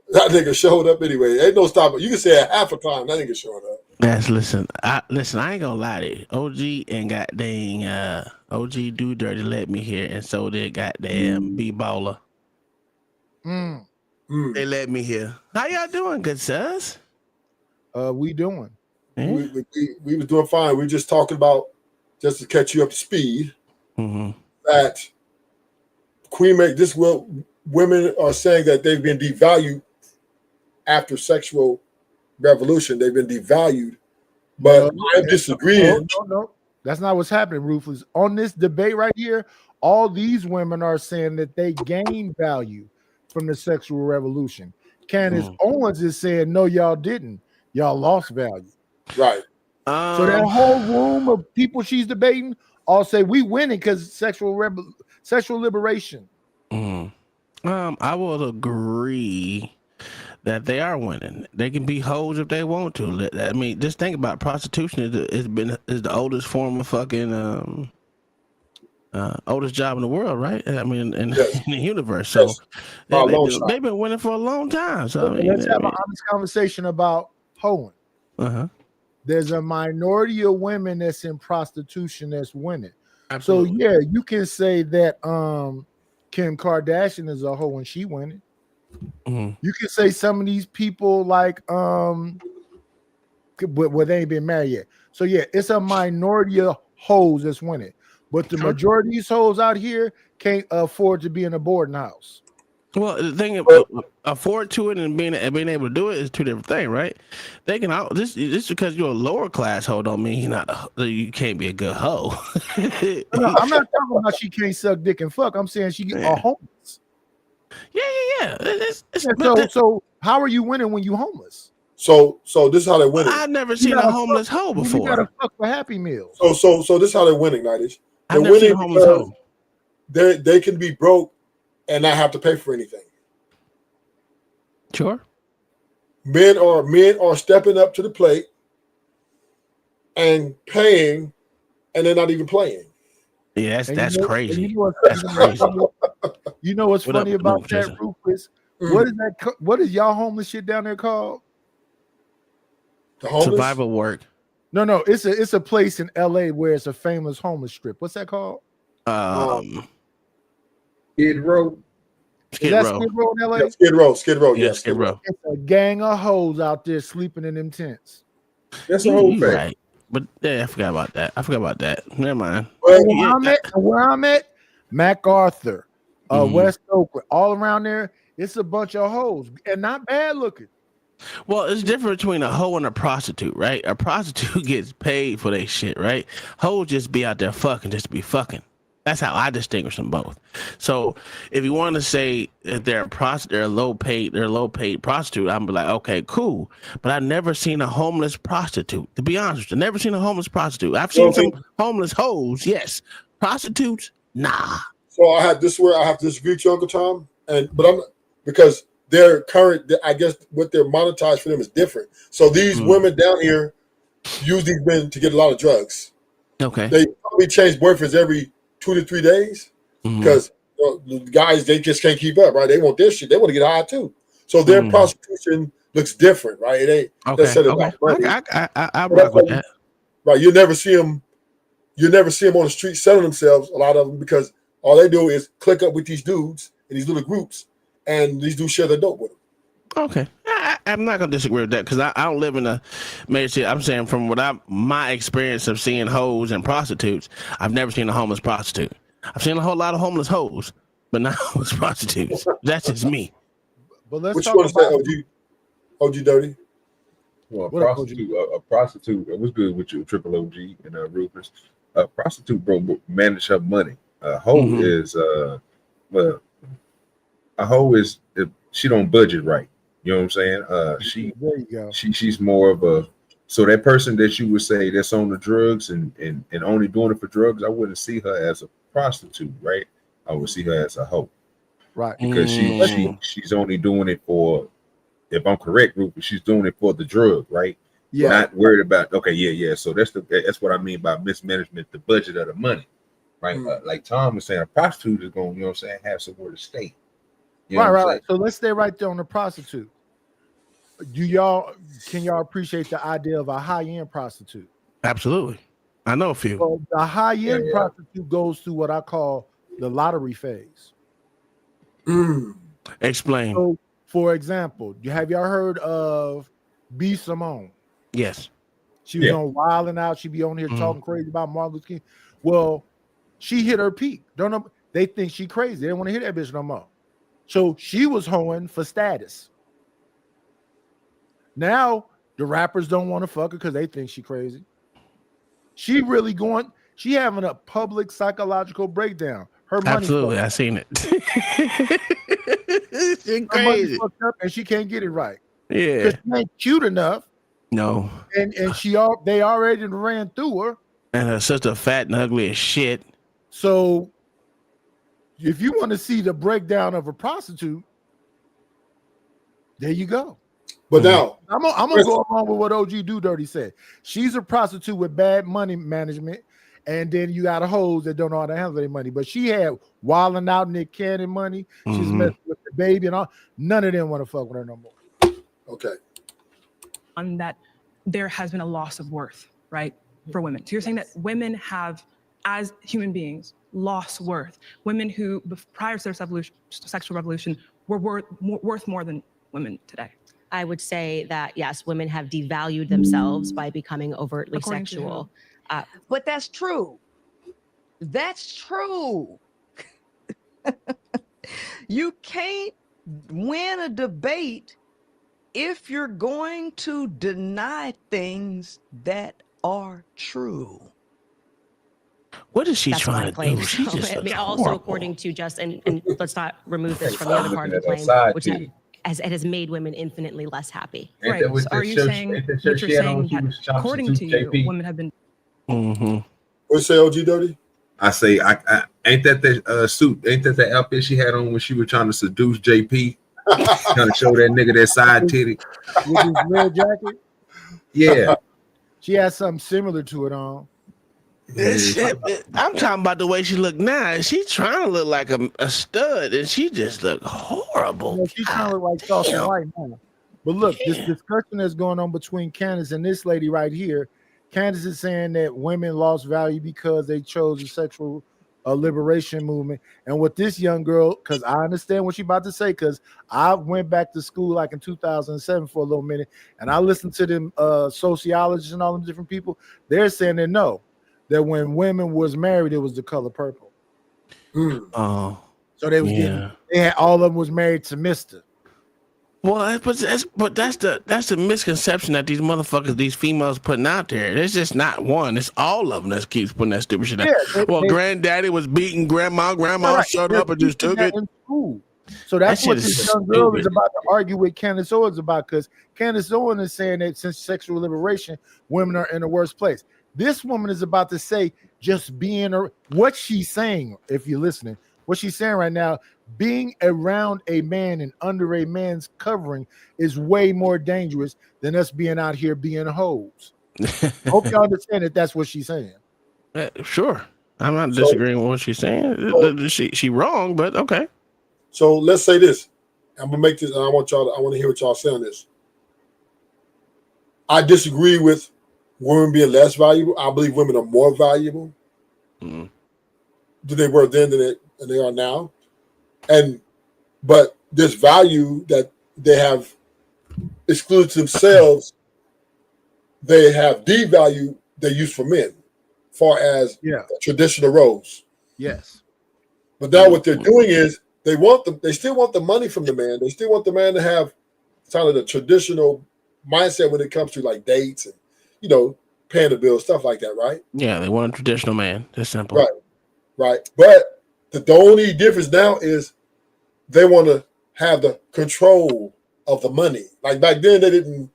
That nigga showed up anyway. Ain't no stopping. You can say it half a time. That nigga showed up. Yes, listen. I ain't gonna lie to you. OG and goddamn OG Do Dirty let me here, and so did goddamn B Baller. They let me here. How y'all doing, good sirs? We doing. We was doing fine. We were just talking about, just to catch you up to speed, that Queen Make this will women are saying that they've been devalued after sexual revolution. They've been devalued, but I'm disagreeing. No. That's not what's happening, Rufus. On this debate right here, all these women are saying that they gained value from the sexual revolution. Candace Owens is saying, no, y'all didn't. Y'all lost value. Right. So that whole room of people she's debating all say we winning because sexual liberation. I will agree that they are winning. They can be hoes if they want to. I mean, just think about prostitution is the oldest form of fucking oldest job in the world, right? I mean, in the universe. So they've been winning for a long time. So let's have an honest conversation about hoeing. There's a minority of women that's in prostitution that's winning. Absolutely. So yeah, you can say that Kim Kardashian is a hoe and she winning. You can say some of these people like but they ain't been married yet. So yeah, it's a minority of hoes that's winning. But the majority of these hoes out here can't afford to be in a boarding house. Well, the thing is, afford to it and being able to do it is two different things, right? They can this because you're a lower class hoe don't mean you can't be a good hoe. No, I'm not talking about she can't suck dick and fuck. I'm saying she are homeless. Yeah. So how are you winning when you homeless? So this is how they're winning. I've never seen a homeless hoe before. You gotta fuck for Happy Meals. So this is how they're winning, Nightish. They're I've never seen a winning homeless because hoe. they can be broke and not have to pay for anything. Sure. Men are stepping up to the plate and paying, and they're not even playing. Yeah, that's crazy. That's crazy. You know what's funny about that, Rufus? What is y'all homeless shit down there called? The homeless? Survival work. No, it's a place in LA where it's a famous homeless strip. What's that called? Skid Row. Skid Row in LA? Yeah, Skid Row. Yeah, Skid Row. It's a gang of hoes out there sleeping in them tents. That's the whole thing. Right. But yeah, I forgot about that. Never mind. Where I'm at, MacArthur, West Oakland, all around there, it's a bunch of hoes and not bad looking. Well, it's different between a hoe and a prostitute, right? A prostitute gets paid for their shit, right? Hoes just be out there fucking just to be fucking. That's how I distinguish them both. So if you want to say that they're a low paid prostitute, I'm be like, okay, cool. But I've never seen a homeless prostitute. To be honest, I've never seen a homeless prostitute. I've seen some homeless hoes, yes. Prostitutes, nah. So I have to disagree with you, Uncle Tom, because their current, I guess what they're monetized for them is different. So these women down here use these men to get a lot of drugs. Okay. They probably change boyfriends every 2 to 3 days because the guys, they just can't keep up, right? They want this shit. They want to get high too. So their prostitution looks different, right? It ain't about money. I rock with that. Right. You never see them on the street selling themselves, a lot of them, because all they do is click up with these dudes in these little groups, and these dudes share the dope with them. Okay. I'm not gonna disagree with that because I don't live in a major city. I'm saying from my experience of seeing hoes and prostitutes, I've never seen a homeless prostitute. I've seen a whole lot of homeless hoes, but not homeless prostitutes. That's just me. But let's Which talk one is about that, OG Dirty? Well, a prostitute. What's good with you, Triple OG and Rufus? A prostitute, bro, manage her money. A hoe is a hoe is if she don't budget right. You know what I'm saying? There you go. She's more of a that person that you would say that's on the drugs and only doing it for drugs. I wouldn't see her as a prostitute, right? I would see her as a hoe, right? Because she's only doing it for, if I'm correct, Rufus, she's doing it for the drug, right? Yeah. Not worried about yeah. So that's what I mean by mismanagement, the budget of the money, right? Like Tom was saying, a prostitute is going, have somewhere to stay. Right. So let's stay right there on the prostitute. Can y'all appreciate the idea of a high-end prostitute? Absolutely. I know a few. So the high-end prostitute goes through what I call the lottery phase. Explain. So, for example, have y'all heard of B. Simone? Yes. She was on Wild 'N Out. She be on here talking crazy about Martin Luther King. Well, she hit her peak. Don't know. They think she crazy. They don't want to hear that bitch no more. So she was hoeing for status. Now the rappers don't want to fuck her because they think she crazy. She really going. She having a public psychological breakdown. Her money. Absolutely, I seen it. She her crazy. money fucked up and she can't get it right. Yeah. She ain't cute enough. No. And they already ran through her. And her sister fat and ugly as shit. So if you want to see the breakdown of a prostitute, there you go. But now I'm gonna go along with what OG Do Dirty said. She's a prostitute with bad money management, and then you got a hoes that don't know how to handle their money. But she had Wildin' Out Nick Cannon money. She's messing with the baby and all. None of them want to fuck with her no more. Okay. On that, there has been a loss of worth, right, for women. So you're saying that women have, as human beings, lost worth. Women who, prior to their sexual revolution, were worth more than women today. I would say that, yes, women have devalued themselves by becoming overtly sexual. But that's true. That's true. You can't win a debate if you're going to deny things that are true. What is she That's trying what I to do? She claim. just So, I looks mean, also horrible. according to just, and let's not remove this from the other part of the claim, which it has made women infinitely less happy. Right. So are you saying that you're saying that according to you, women have been? What you say, OG Dirty? I say, I ain't that the suit? Ain't that the outfit she had on when she was trying to seduce JP? Trying to show that nigga that side titty with his red jacket. Yeah, she has something similar to it on. I'm talking about the way she look now. She's trying to look like a stud, and she just look horrible. Yeah, she's trying to look like soft and white now. But look, this discussion that's going on between Candace and this lady right here. Candace is saying that women lost value because they chose the sexual liberation movement. And with this young girl, because I understand what she's about to say, because I went back to school like in 2007 for a little minute, and I listened to them sociologists and all them different people. They're saying that no, that when women was married, it was the color purple. Oh, so they was all of them was married to Mr. Well, but that's the misconception that these motherfuckers, these females putting out there. It's just not one. It's all of them that keeps putting that stupid shit out. Granddaddy was beating grandma. Grandma shut up and just took it. So that's what this young girl is about to argue with Candace Owens about, because Candace Owens is saying that since sexual liberation, women are in a worse place. This woman is about to say just being what she's saying, if you're listening, what she's saying right now, being around a man and under a man's covering is way more dangerous than us being out here being hoes. Hope y'all understand that that's what she's saying. Sure. I'm not disagreeing with what she's saying. She wrong, but okay. So let's say this. I'm gonna make this, and I want to hear what y'all say on this. I disagree with women being less valuable. I believe women are more valuable than they were then than they are now. But this value that they have excluded themselves, they have devalued their use for men, far as traditional roles. Yes. But now what they're doing is they still want the money from the man. They still want the man to have kind of the traditional mindset when it comes to like dates and paying the bills, stuff like that, right? Yeah, they want a traditional man. That's simple. Right. But the only difference now is they want to have the control of the money. Like back then, they didn't,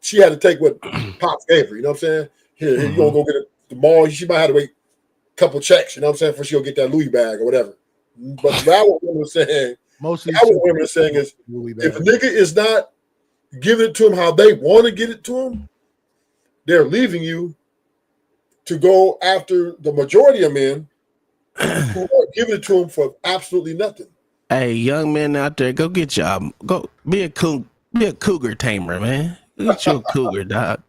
she had to take what Pops gave her. You know what I'm saying? Here, you gonna go get it at the mall. She might have to wait a couple checks. You know what I'm saying? Before she'll get that Louis bag or whatever. But now what women are saying, is, if a nigga is not giving it to him how they want to get it to him, they're leaving you to go after the majority of men who are giving it to them for absolutely nothing. Hey, young men out there, go get y'all. Go be a cougar tamer, man. Get you a cougar, dog.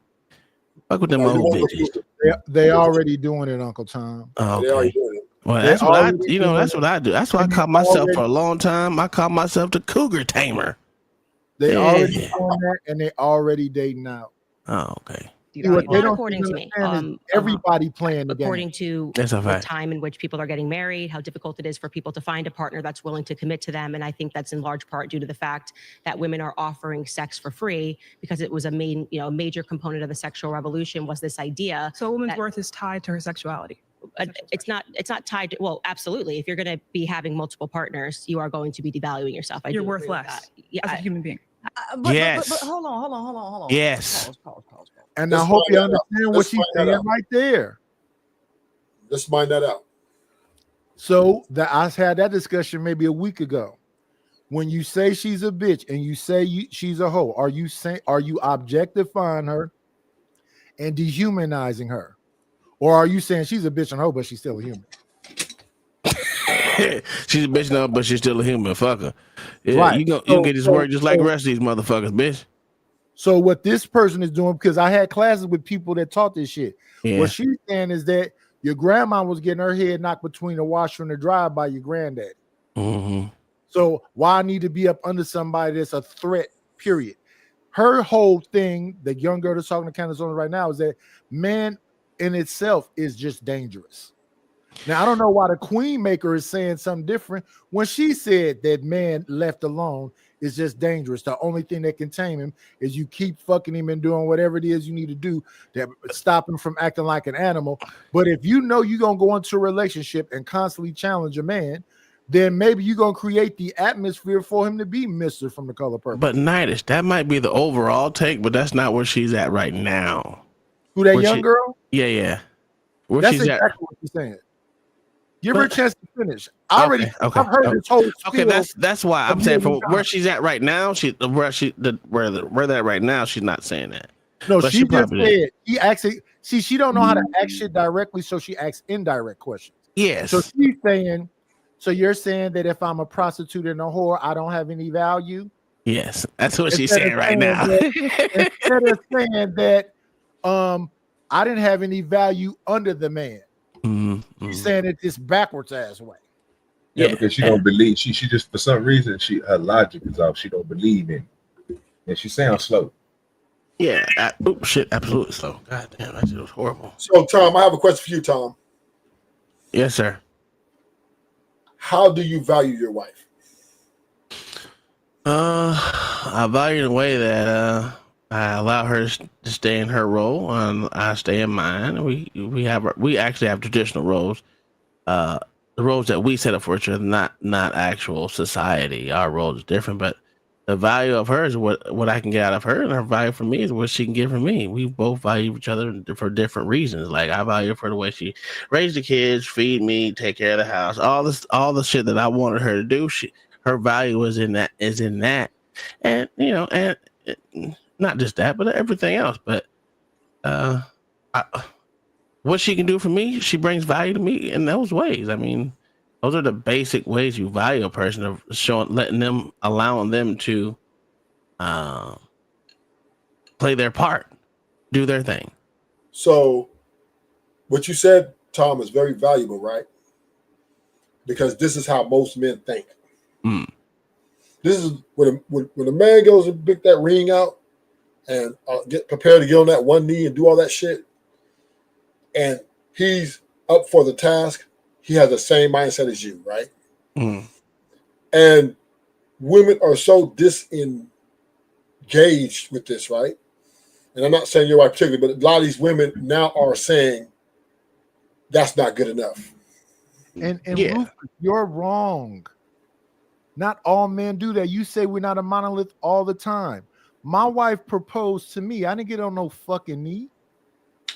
Fuck with them old bitches. They already doing it, Uncle Tom. Oh, They already okay. doing it. Well, They that's what I, already that's doing what I do. That's what I And call they myself already- for a long time. I call myself the cougar tamer. They Yeah. already doing that, and they already dating out. Oh, okay. See, what they Not don't according to me. understand is everybody playing the game. According to That's a the fact. time in which people are getting married, how difficult it is for people to find a partner that's willing to commit to them. And I think that's in large part due to the fact that women are offering sex for free because it was a major component of the sexual revolution was this idea. So a woman's that- worth is tied to her sexuality. It's not tied to, well, absolutely. If you're going to be having multiple partners, you are going to be devaluing yourself. I You're do worth agree with less that. Yeah, as a human being. Yes. But hold on. Yes. Pause. And Let's I hope you find that out. understand what Let's she's find that saying out. right there. Let's find that out. So that I had that discussion maybe a week ago. When you say she's a bitch and you say she's a hoe, are you objectifying her and dehumanizing her, or are you saying she's a bitch and hoe but she's still a human? She's a bitch now, but she's still a human. Fuck her. Yeah, Right. you get this work just like the rest of these motherfuckers, bitch. So what this person is doing, because I had classes with people that taught this shit. Yeah. What she's saying is that your grandma was getting her head knocked between the washer and the dryer by your granddad. Mm-hmm. So why I need to be up under somebody that's a threat, period. Her whole thing, the young girl that's talking to Candace on right now, is that man in itself is just dangerous. Now, I don't know why the queen maker is saying something different when she said that man left alone is just dangerous. The only thing that can tame him is you keep fucking him and doing whatever it is you need to do to stop him from acting like an animal. But if you know you're going to go into a relationship and constantly challenge a man, then maybe you're going to create the atmosphere for him to be Mr. from The Color Purple. But Nidish, that might be the overall take, but that's not where she's at right now. Who, that Where young she- girl? Yeah. Where That's she's exactly at. what she's saying. Give her a But- chance to finish. I've heard this whole Okay, spiel that's why I'm a saying from million where times. she's at right now, where they're at right now, she's not saying that. No, But she just probably did. said he actually she don't know how to ask shit directly, so she asks indirect questions. Yes. So she's saying, so you're saying that if I'm a prostitute and a whore, I don't have any value? Yes, that's what she's Instead saying of right now. Instead of saying that I didn't have any value under the man. She's saying it this backwards ass way. Yeah, because she don't believe. She just for some reason her logic is off. She don't believe in it. And she sounds slow. Yeah. Shit, absolutely slow. God damn, that shit was horrible. So, Tom, I have a question for you, Tom. Yes, sir. How do you value your wife? I value the way that I allow her to stay in her role, and I stay in mine. We actually have traditional roles. The roles that we set up for each other, not actual society. Our role is different, but the value of her is what I can get out of her, and her value for me is what she can get from me. We both value each other for different reasons. Like I value her for the way she raised the kids, feed me, take care of the house, all the shit that I wanted her to do. Her value is in that, and not just that, but everything else. But what she can do for me, she brings value to me in those ways. I mean, those are the basic ways you value a person, of allowing them to play their part, do their thing. So, what you said, Tom, is very valuable, right? Because this is how most men think. This is when a man goes and pick that ring out and get prepared to get on that one knee and do all that shit, and he's up for the task. He has the same mindset as you, right? And women are so disengaged with this, right? And I'm not saying you're right particularly, but a lot of these women now are saying that's not good enough. And Rufus, you're wrong. Not all men do that. You say we're not a monolith all the time. My wife proposed to me. I didn't get on no fucking knee.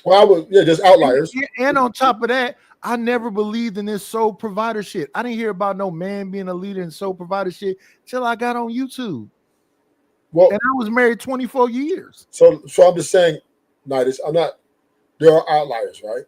Well, there's outliers. And on top of that, I never believed in this sole provider shit. I didn't hear about no man being a leader in sole provider shit till I got on YouTube. Well, and I was married 24 years. So I'm just saying, Nidus, I'm not. There are outliers, right?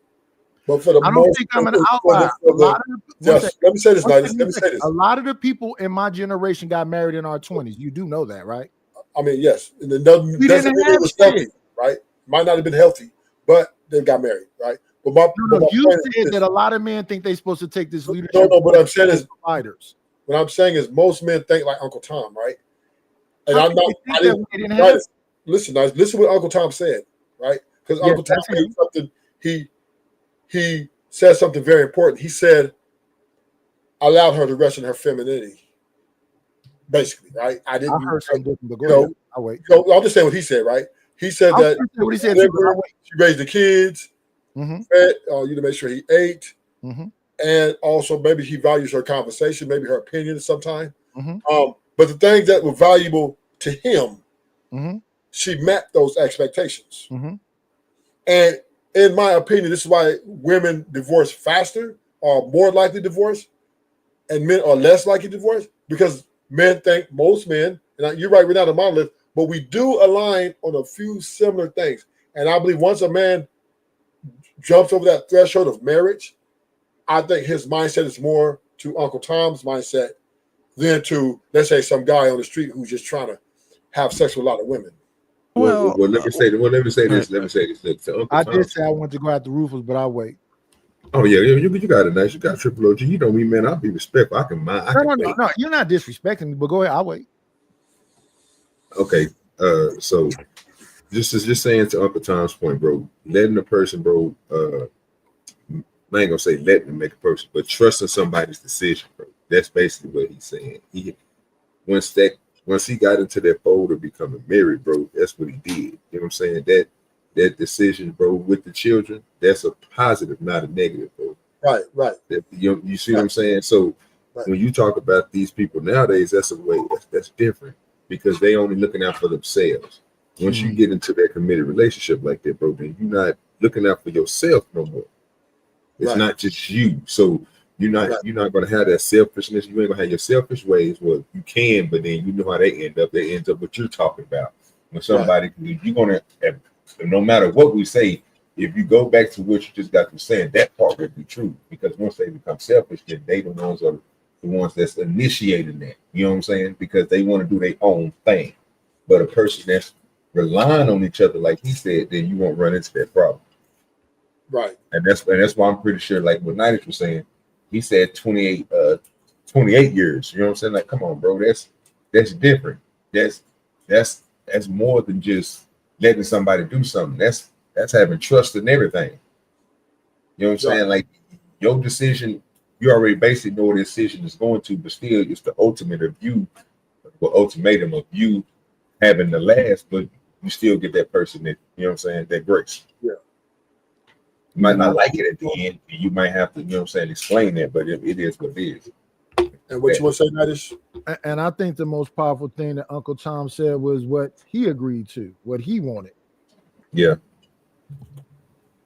But for the I don't most, think I'm an outlier. let me say this, Nidus. Let me say this. A lot of the people in my generation got married in our 20s. You do know that, right? I mean, yes. And it doesn't We mean didn't it have was shit. healthy, right? Might not have been healthy, but they got married, right? But you said that a lot of men think they're supposed to take this leadership. No, what I'm saying is providers. What I'm saying is most men think like Uncle Tom, right? And How I'm not. can I they didn't. think that they didn't have Listen, listen what Uncle Tom said, right? Because Yeah, Uncle Tom that's said something. He said something very important. He said, "Allowed her to rest in her femininity." Basically, right? I didn't. I heard something different, but go ahead. I'll wait. So I'll just say what he said, right? He said I'll that say what he said. she raised the kids, Mm-hmm. fed, you to make sure he ate, Mm-hmm. and also maybe he values her conversation, maybe her opinion sometime. Mm-hmm. But the things that were valuable to him, Mm-hmm. she met those expectations. Mm-hmm. And in my opinion, this is why women divorce faster or more likely divorce, and men are less likely to divorce, because men think, most men, and you're right, we're not a monolith, but we do align on a few similar things. And I believe once a man jumps over that threshold of marriage, I think his mindset is more to Uncle Tom's mindset than to, let's say, some guy on the street who's just trying to have sex with a lot of women. Well, let me say this. To Uncle I Tom. did say I wanted to go after Rufus, but I'll wait. Oh yeah, you got it nice. You got Triple OG. You know me, man. I'll be respectful. I can mind. No, you're not disrespecting me, but go ahead. I'll wait. Okay. So just saying to Uncle Tom's point, bro, letting a person, bro, I ain't gonna say letting them make a person, but trusting somebody's decision, bro. That's basically what he's saying. Once he got into that fold of becoming married, bro, that's what he did. You know what I'm saying? That decision, bro, with the children, that's a positive, not a negative, bro. Right. You see what I'm saying? So when you talk about these people nowadays, that's a way that's different, because they only looking out for themselves. Once you get into that committed relationship like that, bro, then you're not looking out for yourself no more. It's not just you. So you're not gonna have that selfishness. You ain't gonna have your selfish ways. Well, you can, but then you know how they end up. They end up what you're talking about. When somebody, you're gonna, no matter what we say, if you go back to what you just got to saying, that part would be true. Because once they become selfish, then they the ones that's initiating that. You know what I'm saying? Because they want to do their own thing. But a person that's relying on each other, like he said, then you won't run into that problem. Right. And that's why I'm pretty sure, like what Nidus was saying, he said 28 years. You know what I'm saying? Like, come on, bro, that's different. That's more than just letting somebody do something. That's having trust in everything. You know what I'm saying? Like, your decision, you already basically know what the decision is going to, but still it's the ultimatum of you having the last, but you still get that person that, you know what I'm saying, that grace. Yeah. You might not like it at the end. You might have to, you know what I'm saying, explain that, but it is what it is. And what you want to say, Nadish? And I think the most powerful thing that Uncle Tom said was what he agreed to, what he wanted. Yeah.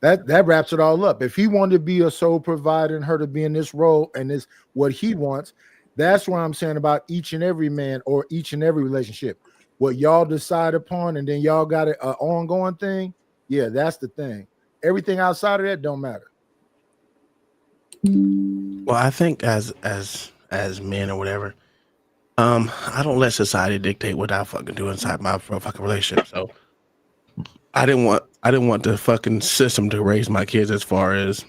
That wraps it all up. If he wanted to be a sole provider and her to be in this role and this what he wants, that's what I'm saying about each and every man or each and every relationship. What y'all decide upon and then y'all got an ongoing thing, yeah, that's the thing. Everything outside of that don't matter. Well, I think as men or whatever, I don't let society dictate what I fucking do inside my fucking relationship. So I didn't want the fucking system to raise my kids as far as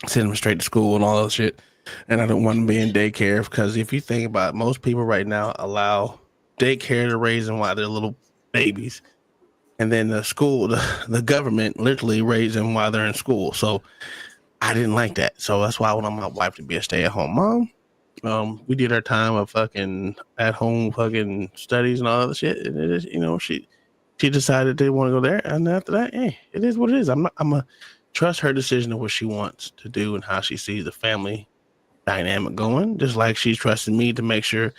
send them straight to school and all that shit. And I don't want them to be in daycare, because if you think about it, most people right now allow daycare to raise them while they're little babies. And then the school, the government literally raise them while they're in school. So I didn't like that. So that's why I wanted my wife to be a stay-at-home mom. We did our time of fucking at-home fucking studies and all that shit. And it is, you know, she decided they want to go there. And after that, it is what it is. I'm gonna trust her decision of what she wants to do and how she sees the family dynamic going. Just like she's trusting me to make sure,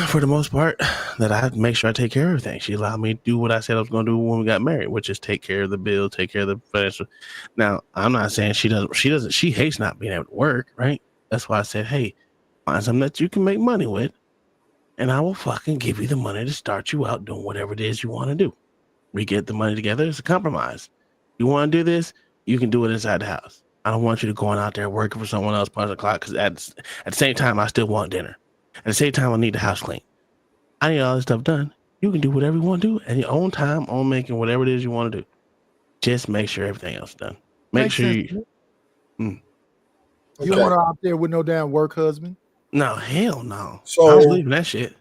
for the most part, that I make sure I take care of everything. She allowed me to do what I said I was going to do when we got married, which is take care of the bill, take care of the financial. Now, I'm not saying she hates not being able to work, right? That's why I said, hey, find something that you can make money with, and I will fucking give you the money to start you out doing whatever it is you want to do. We get the money together. It's a compromise. You want to do this, you can do it inside the house. I don't want you to going out there working for someone else part of the clock, because at the same time, I still want dinner. At the same time, I need the house clean. I need all this stuff done. You can do whatever you want to do at your own time, on making whatever it is you want to do. Just make sure everything else is done. Make Makes sure sense. you. You don't want her out there with no damn work husband. No, hell no. So I was leaving that shit.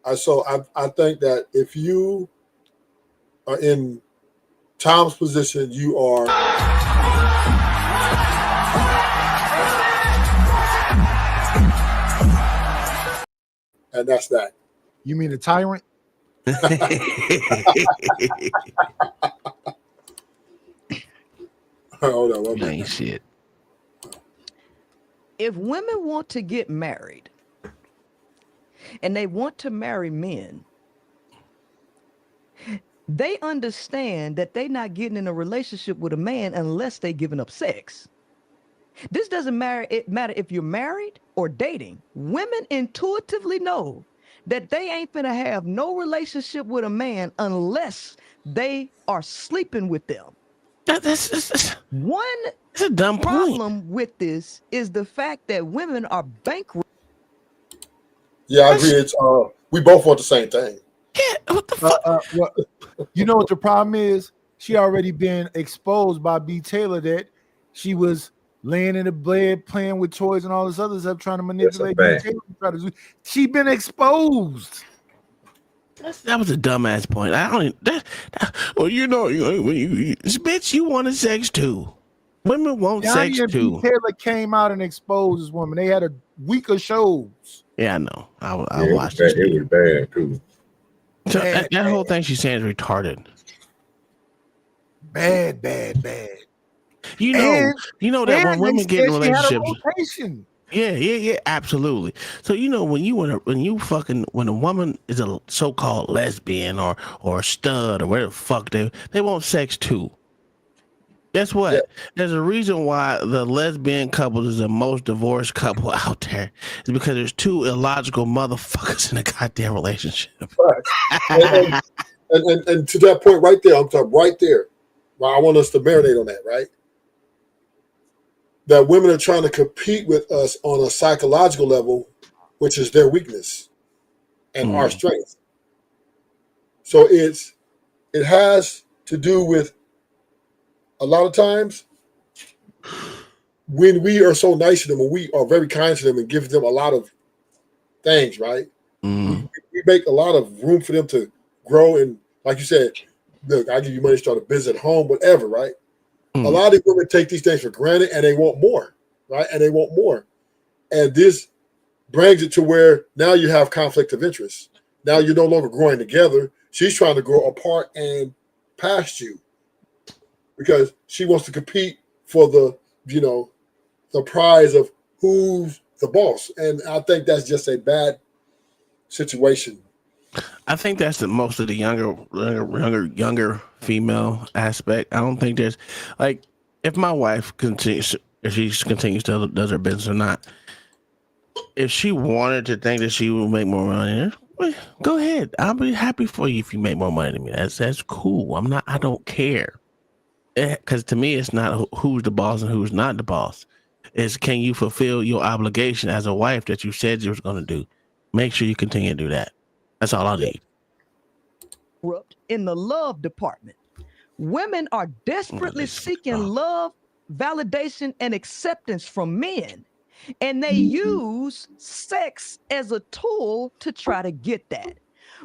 I think that if you are in Tom's position, you are and that's that. You mean a tyrant? Hold on, one Ain't shit. If women want to get married and they want to marry men, they understand that they're not getting in a relationship with a man unless they're giving up sex. This doesn't matter. It matter if you're married or dating. Women intuitively know that they ain't gonna have no relationship with a man unless they are sleeping with them. That's one a dumb problem with this is the fact that women are bankrupt. Yeah, I agree. It's we both want the same thing. What the fuck? You know what the problem is? She already been exposed by B. Taylor that she was laying in the bed, playing with toys and all this other stuff, trying to manipulate B. Taylor. She been exposed. That was a dumbass point. I don't. Well, you know, bitch, you wanted sex too. Women want Yanni sex and too. B. Taylor came out and exposed this woman. They had a week of shows. Yeah, I know. I Yeah, watched it it. was bad too. So that whole thing she's saying is retarded. Bad. You know that when women get in relationships. Rotation. Yeah, absolutely. So you know when a woman is a so-called lesbian or a stud or whatever the fuck they want sex too. Guess what? Yeah. There's a reason why the lesbian couple is the most divorced couple out there. It's because there's two illogical motherfuckers in a goddamn relationship. Right. and to that point right there, I'm talking right there. Well, I want us to marinate on that, right? That women are trying to compete with us on a psychological level, which is their weakness and our strength. So it has to do with a lot of times when we are so nice to them and we are very kind to them and give them a lot of things, right? We make a lot of room for them to grow. And like you said, look, I give you money to start a business at home, whatever, right? A lot of these women take these things for granted and they want more, right? And they want more. And this brings it to where now you have conflict of interest. Now you're no longer growing together. She's trying to grow apart and past you because she wants to compete for the prize of who's the boss. And I think that's just a bad situation. I think that's most of the younger female aspect. I don't think there's like if my wife continues to does her business or not. If she wanted to think that she will make more money, well, go ahead. I'll be happy for you if you make more money than me. That's cool. I don't care. Because to me, it's not who's the boss and who's not the boss. It's can you fulfill your obligation as a wife that you said you was going to do? Make sure you continue to do that. That's all I need. In the love department, women are desperately seeking love, validation, and acceptance from men. And they use sex as a tool to try to get that,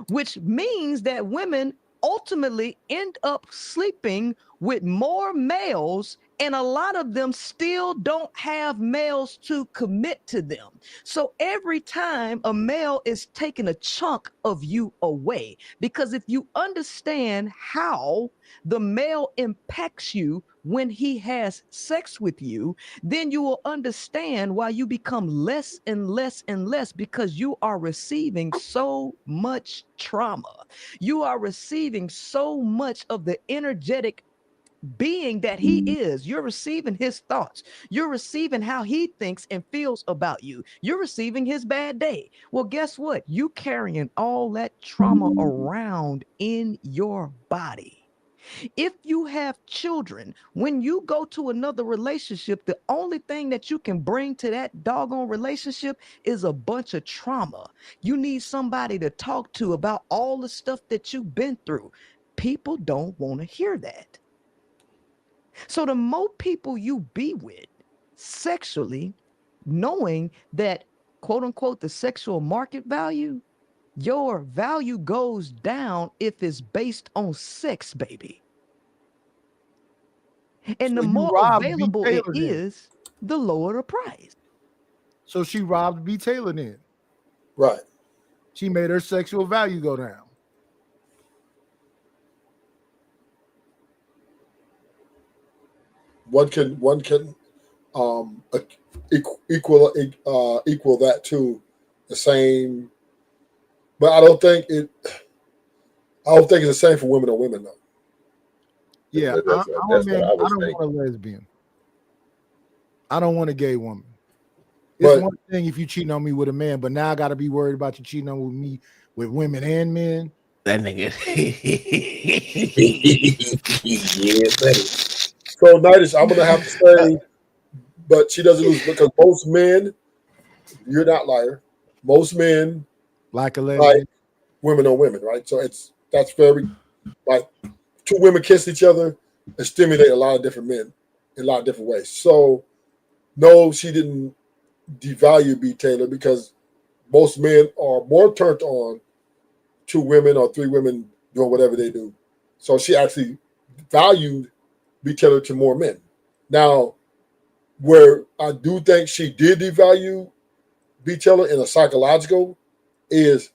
which means that women ultimately end up sleeping with more males, and a lot of them still don't have males to commit to them. So every time a male is taking a chunk of you away, because if you understand how the male impacts you when he has sex with you, then you will understand why you become less and less and less, because you are receiving so much trauma. You are receiving so much of the energetic being that he is. You're receiving his thoughts. You're receiving how he thinks and feels about you. You're receiving his bad day. Well, guess what? You carrying all that trauma around in your body. If you have children, when you go to another relationship, the only thing that you can bring to that doggone relationship is a bunch of trauma. You need somebody to talk to about all the stuff that you've been through. People don't want to hear that. So the more people you be with sexually, knowing that quote unquote the sexual market value, your value goes down if it's based on sex, baby. And So the you more robbed B. available it Taylor then. is, the lower the price. So she robbed B. Taylor then. Right. She made her sexual value go down. One can equal that to the same, but I don't think it's the same for women or women though. Yeah, I'm a man. I don't want a lesbian. I don't want a gay woman. It's one thing if you cheating on me with a man, but now I got to be worried about you cheating on me with women and men. That nigga. Yeah, buddy. So, Nidus, I'm gonna have to say, but she doesn't lose because most men, you're not liar. Most men like a lesbian, like women on women, right? So that's very like two women kiss each other and stimulate a lot of different men in a lot of different ways. So, no, she didn't devalue B. Taylor because most men are more turned on two women or three women doing whatever they do. So she actually valued B. Taylor to more men. Now, where I do think she did devalue B. Taylor in a psychological is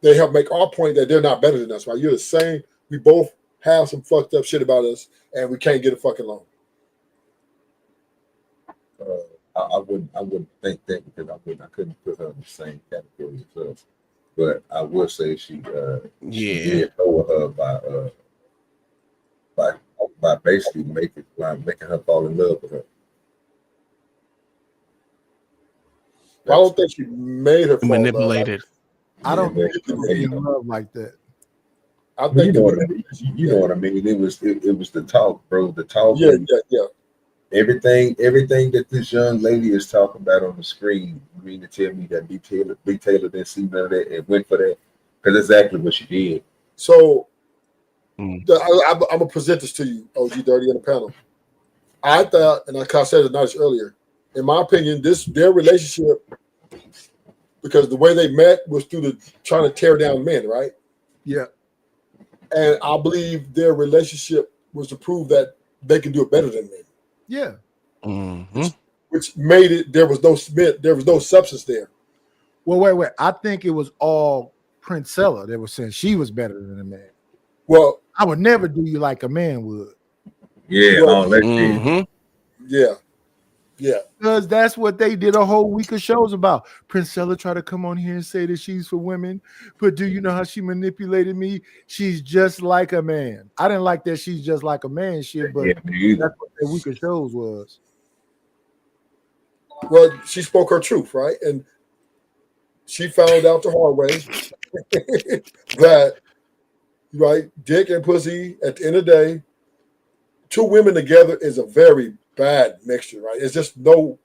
they help make our point that they're not better than us, right? You're the same. We both have some fucked up shit about us and we can't get a fucking along. I wouldn't think that because I couldn't put her in the same category as us. But I would say she did lower her by basically making her fall in love with her. I don't think she made her fall manipulated. I don't think she made love like that. I think you know what I mean. It was the talk, bro. The talk. Yeah. Everything that this young lady is talking about on the screen, you mean to tell me that B. Taylor didn't see none of that and went for that? Because exactly what she did. So I'm gonna present this to you, OG Dirty, in the panel. I thought, and I said it nice earlier, in my opinion, their relationship, because the way they met was through the trying to tear down men, right? Yeah. And I believe their relationship was to prove that they can do it better than men. Yeah. Mm-hmm. Which made it there was no substance there. Well, wait. I think it was all Princella that was saying she was better than a man. Well, I would never do you like a man would. Yeah, yeah. Because that's what they did a whole week of shows about. Princella tried to come on here and say that she's for women, but do you know how she manipulated me? She's just like a man. I didn't like that she's just like a man shit, but that's what that week of shows was. Well, she spoke her truth, right? And she found out the hard way that, right, dick and pussy, at the end of the day, two women together is a very bad mixture, right? It's just the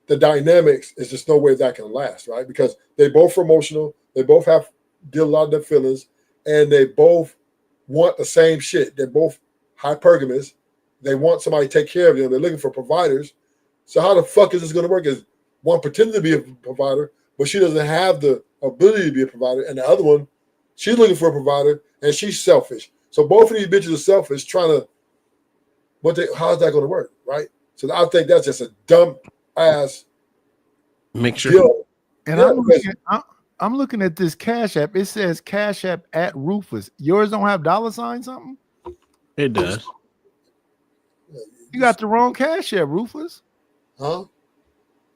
dynamics is just no way that can last, right? Because they both are emotional, they both deal a lot of their feelings, and they both want the same shit. They're both hypergamous. They want somebody to take care of them. They're looking for providers. So how the fuck is this going to work? Is one pretending to be a provider, but she doesn't have the ability to be a provider, and the other one, she's looking for a provider, and she's selfish. So both of these bitches are selfish, trying to. How's that going to work, right? So I think that's just a dumb ass mixture. Deal. And I'm looking at this Cash App. It says Cash App at Ruthless. Yours don't have $ something? It does. You got the wrong Cash App, Ruthless. Huh?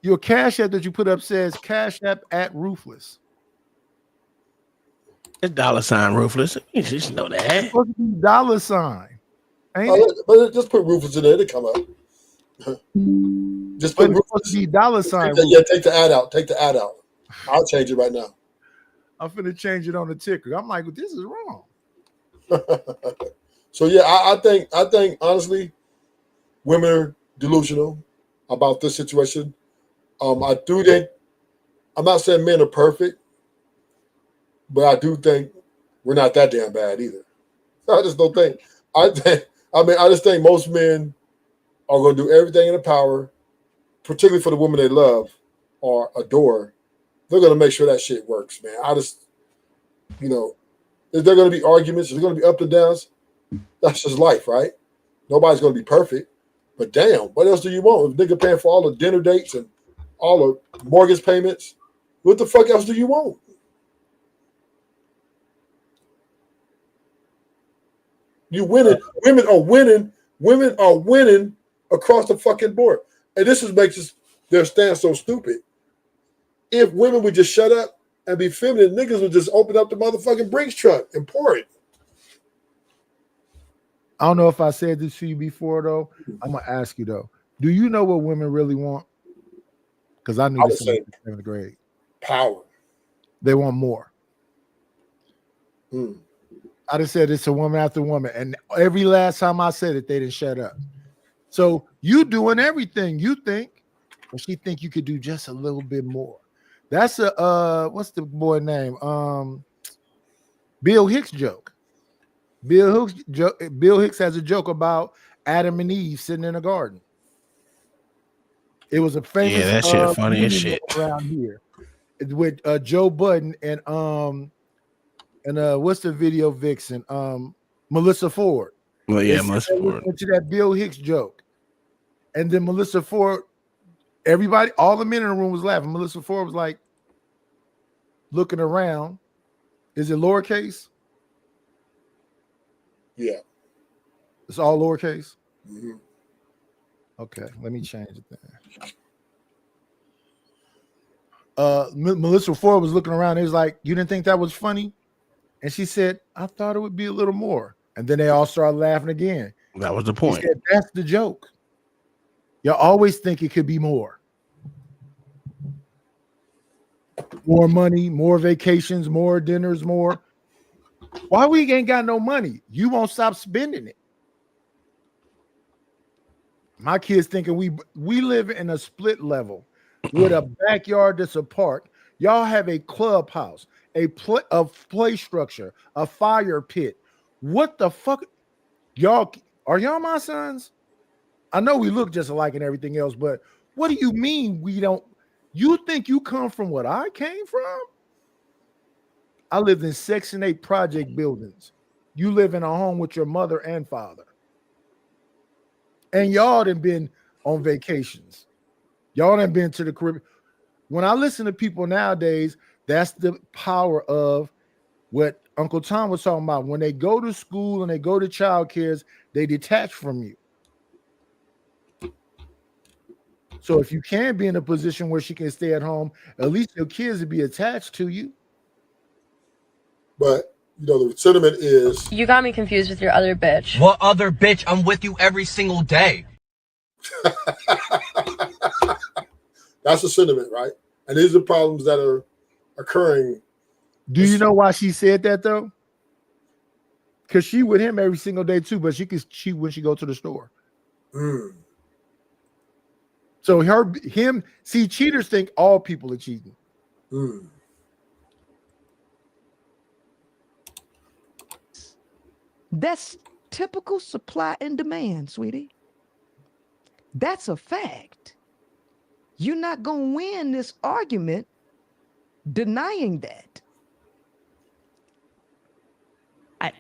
Your Cash App that you put up says Cash App at Ruthless. It's $ Ruthless. You just know that. It's supposed to be $. But just put Rufus in there to come up. Just put Rufus. $. Yeah, take the ad out. Take the ad out. I'll change it right now. I'm finna change it on the ticker. I'm like, well, this is wrong. So yeah, I think honestly, women are delusional about this situation. I do think I'm not saying men are perfect, but I do think we're not that damn bad either. I just don't think. I I mean, I just think most men are going to do everything in their power, particularly for the woman they love or adore. They're going to make sure that shit works, man. I just, you know, is there going to be arguments? Is there going to be up and downs? That's just life, right? Nobody's going to be perfect. But damn, what else do you want? If nigga paying for all the dinner dates and all the mortgage payments, what the fuck else do you want? You winning. Women are winning. Women are winning across the fucking board. And this is makes their stance so stupid. If women would just shut up and be feminine, niggas would just open up the motherfucking Brinks truck and pour it. I don't know if I said this to you before, though. I'm gonna ask you though. Do you know what women really want? Because I knew this in 7th grade. Power. They want more. Mm. I just said it's a woman after woman, and every last time I said it, they didn't shut up. So you doing everything you think, but she think you could do just a little bit more. That's a what's the boy name? Bill Hicks joke. Bill Hicks has a joke about Adam and Eve sitting in a garden. It was a famous that shit funny as shit around here with Joe Budden and what's the video vixen? Melissa Ford. Well, yeah, Melissa Ford. To that Bill Hicks joke, and then Melissa Ford. Everybody, all the men in the room was laughing. Melissa Ford was like looking around. Is it lowercase? Yeah. It's all lowercase? Mm-hmm. Okay, let me change it then. Melissa Ford was looking around. It was like, you didn't think that was funny? And she said, I thought it would be a little more. And then they all started laughing again. That was the point. She said, that's the joke. Y'all always think it could be more. More money, more vacations, more dinners, more. Why we ain't got no money? You won't stop spending it. My kids thinking we live in a split level with a backyard that's a park. Y'all have a clubhouse, a play structure, a fire pit. What the fuck? Y'all my sons? I know we look just alike and everything else, but what do you mean we don't? You think you come from what I came from? I lived in Section 8 project buildings. You live in a home with your mother and father. And y'all done been on vacations. Y'all done been to the Caribbean. When I listen to people nowadays, that's the power of what Uncle Tom was talking about. When they go to school and they go to child cares, they detach from you. So if you can be in a position where she can stay at home, at least your kids will be attached to you. But, you know, the sentiment is... You got me confused with your other bitch. What other bitch? I'm with you every single day. That's the sentiment, right? And these are problems that are occurring. Do you know why she said that, though? Because she with him every single day, too, but she can cheat when she go to the store. Mm. So cheaters think all people are cheating. Mm. That's typical supply and demand, sweetie. That's a fact. You're not going to win this argument denying that.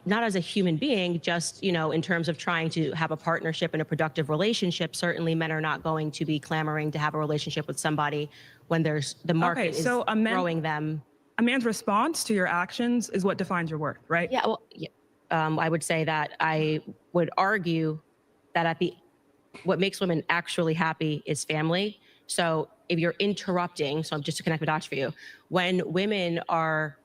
Not as a human being, just, you know, in terms of trying to have a partnership and a productive relationship, certainly men are not going to be clamoring to have a relationship with somebody when there's the market is throwing them. A man's response to your actions is what defines your worth, right? Yeah, well, yeah. I would say that I would argue that what makes women actually happy is family. So if you're interrupting, so just to connect the dots for you, when women are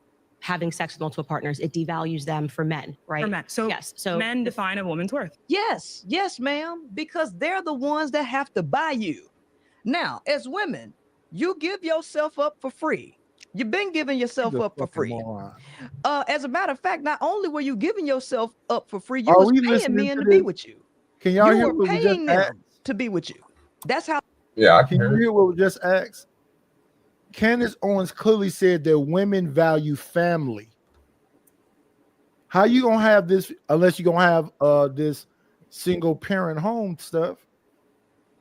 having sex with multiple partners, it devalues them for men, right? For men. So, yes. So men define a woman's worth. Yes, ma'am, because they're the ones that have to buy you. Now, as women, you give yourself up for free. You've been giving yourself up for free. As a matter of fact, not only were you giving yourself up for free, you was paying men to be with you. Can y'all hear you were what we paying just them to be with you. That's how. Yeah, can you hear what we just asked? Candace Owens clearly said that women value family. How you gonna have this unless you're gonna have this single parent home stuff.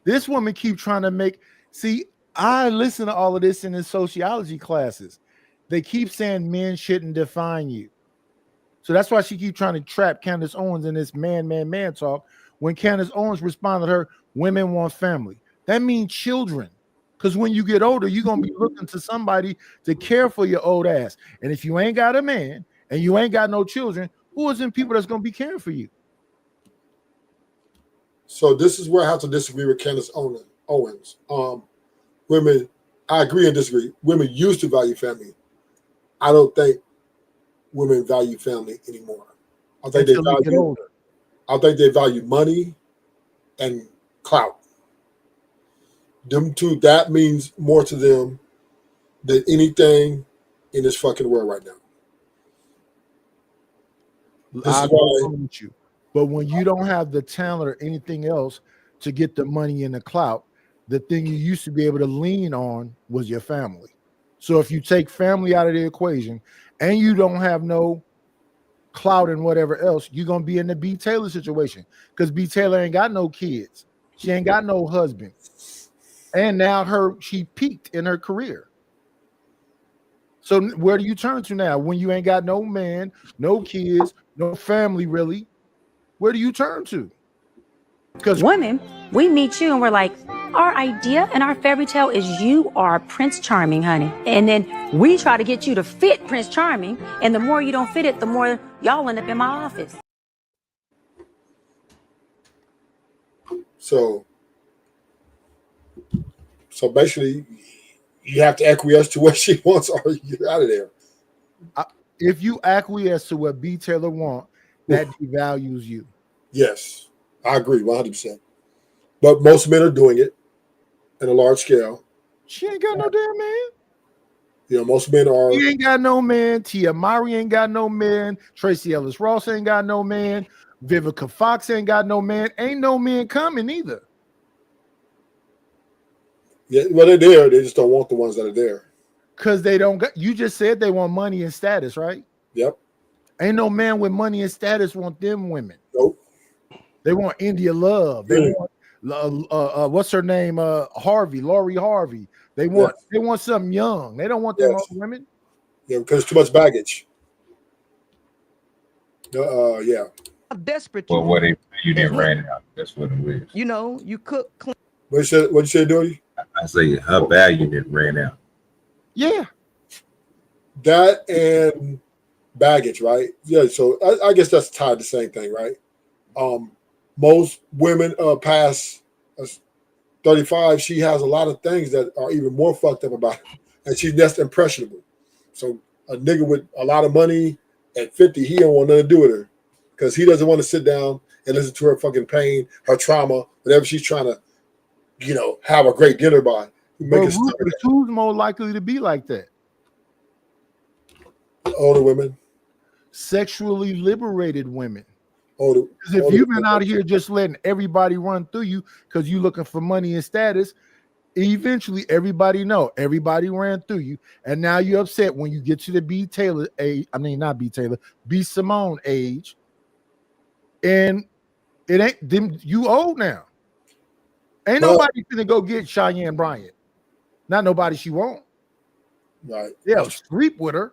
This woman keep trying to make. See, I listen to all of this in the sociology classes. They keep saying men shouldn't define you. So that's why she keep trying to trap Candace Owens in this man talk. When Candace Owens responded to her, women want family. That means children. Because when you get older, you're going to be looking to somebody to care for your old ass. And if you ain't got a man and you ain't got no children, who is them people that's going to be caring for you? So this is where I have to disagree with Candace Owens. Women, I agree and disagree. Women used to value family. I don't think women value family anymore. I think they value money and clout. Them two, that means more to them than anything in this fucking world right now. I agree with you. But when you don't have the talent or anything else to get the money and the clout, the thing you used to be able to lean on was your family. So if you take family out of the equation and you don't have no clout and whatever else, you're going to be in the B. Taylor situation, because B. Taylor ain't got no kids. She ain't got no husband. And now she peaked in her career. So where do you turn to now when you ain't got no man, no kids, no family really? Where do you turn to? Because women, we meet you and we're like, our idea and our fairy tale is you are Prince Charming, honey. And then we try to get you to fit Prince Charming. And the more you don't fit it, the more y'all end up in my office. So basically, you have to acquiesce to what she wants or you're out of there. If you acquiesce to what B. Taylor wants, that devalues you. Yes, I agree 100%. But most men are doing it in a large scale. She ain't got no damn man. You know, most men are. He ain't got no man. Tia Mowry ain't got no man. Tracy Ellis Ross ain't got no man. Vivica Fox ain't got no man. Ain't no men coming either. Yeah, well, they're there. They just don't want the ones that are there. Because they don't got. You just said they want money and status, right? Yep. Ain't no man with money and status want them women. Nope. They want India Love. They want what's her name? Lori Harvey. They want something young. They don't want them old women. Yeah, because it's too much baggage. Yeah. How desperate Well, what if you didn't ran out? That's what it was. You know, you cook clean. What you say, Doty? I say her value didn't ran out. Yeah. That and baggage, right? Yeah, so I guess that's tied to the same thing, right? Most women past 35, she has a lot of things that are even more fucked up about her, and she's just impressionable. So a nigga with a lot of money at 50, he don't want nothing to do with her because he doesn't want to sit down and listen to her fucking pain, her trauma, whatever she's trying to, have a great dinner by. But who's more likely to be like that? Older women. Sexually liberated women. Because if you've been out here just letting everybody run through you because you're looking for money and status, eventually everybody ran through you, and now you're upset when you get to the B. Taylor age. I mean, not B. Taylor, B. Simone age, and it ain't them. You old now. Ain't nobody gonna go get Cheyenne Bryant. Not nobody she won't. Right. Yeah, sleep with her.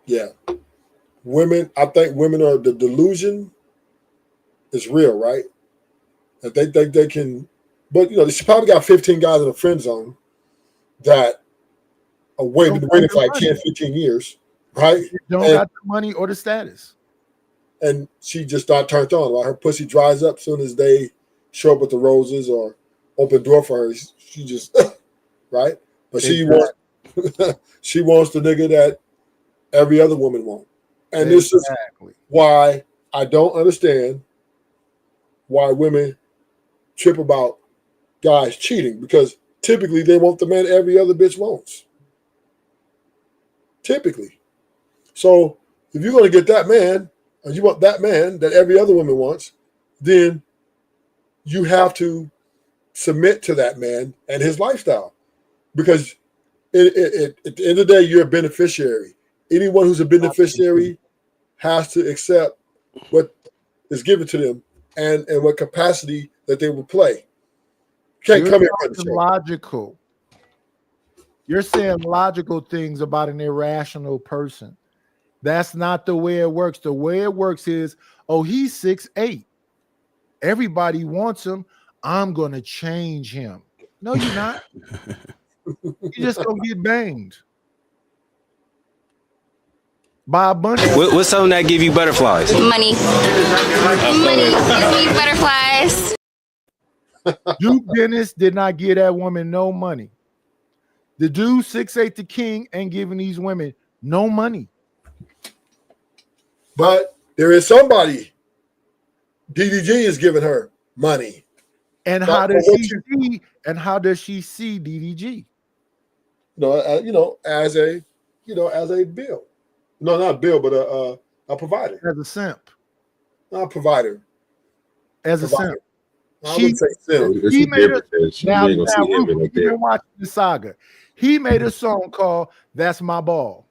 Yeah. I think women are, the delusion is real, right? That they think they can, but she probably got 15 guys in a friend zone that are waiting for like 10, 15 years, right? Don't got the money or the status. And she just not turned on. Right? Her pussy dries up as soon as they show up with the roses or open door for her. She just, right? But she wants the nigga that every other woman wants. And this is why I don't understand why women trip about guys cheating, because typically they want the man every other bitch wants. Typically. So if you're going to get that man, and you want that man that every other woman wants, then you have to submit to that man and his lifestyle. Because at the end of the day, you're a beneficiary. Anyone who's a beneficiary has to accept what is given to them and what capacity that they will play. Can't You're come here talking logical. You're saying logical things about an irrational person. That's not the way it works. The way it works is, oh, he's 6'8". Everybody wants him. I'm gonna change him. No, you're not. You're just gonna get banged by a bunch of What's something that give you butterflies? Money. Money gives me butterflies. Duke Dennis did not give that woman no money. The dude 6'8", the king, ain't giving these women no money. But there is somebody. DDG is giving her money. And But how does what she see? And how does she see DDG? As a bill. No, not bill, but a provider. As a simp. Not a provider. As a Provider. simp. I wouldn't say simp. He made a, You now, ain't gonna see him Rufus, like you've that. been watching the saga. He made a song called "That's My Ball."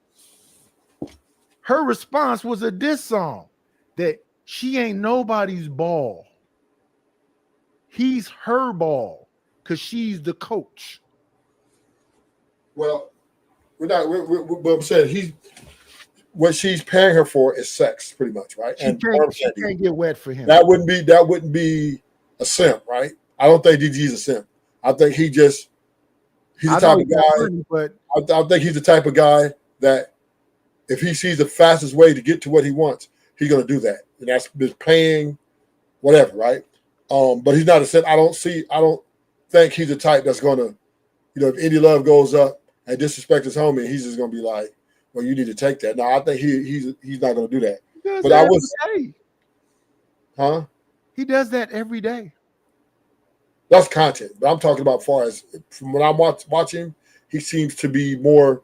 Her response was a diss song that she ain't nobody's ball. He's her ball because she's the coach. Well, but I'm saying what she's paying her for is sex, pretty much, right? She can't get wet for him. That wouldn't be a simp, right? I don't think DG's a simp. I think he's the type of guy. But I think he's the type of guy that if he sees the fastest way to get to what he wants, he's gonna do that, and that's just paying, whatever, right? But he's not a simp. I don't think he's the type that's gonna, if Indie Love goes up and disrespect his homie, he's just gonna be like, well, you need to take that. No, I think he's not gonna do that. But I was, huh? He does that every day. That's content. But I'm talking about far as from when I'm watching, he seems to be more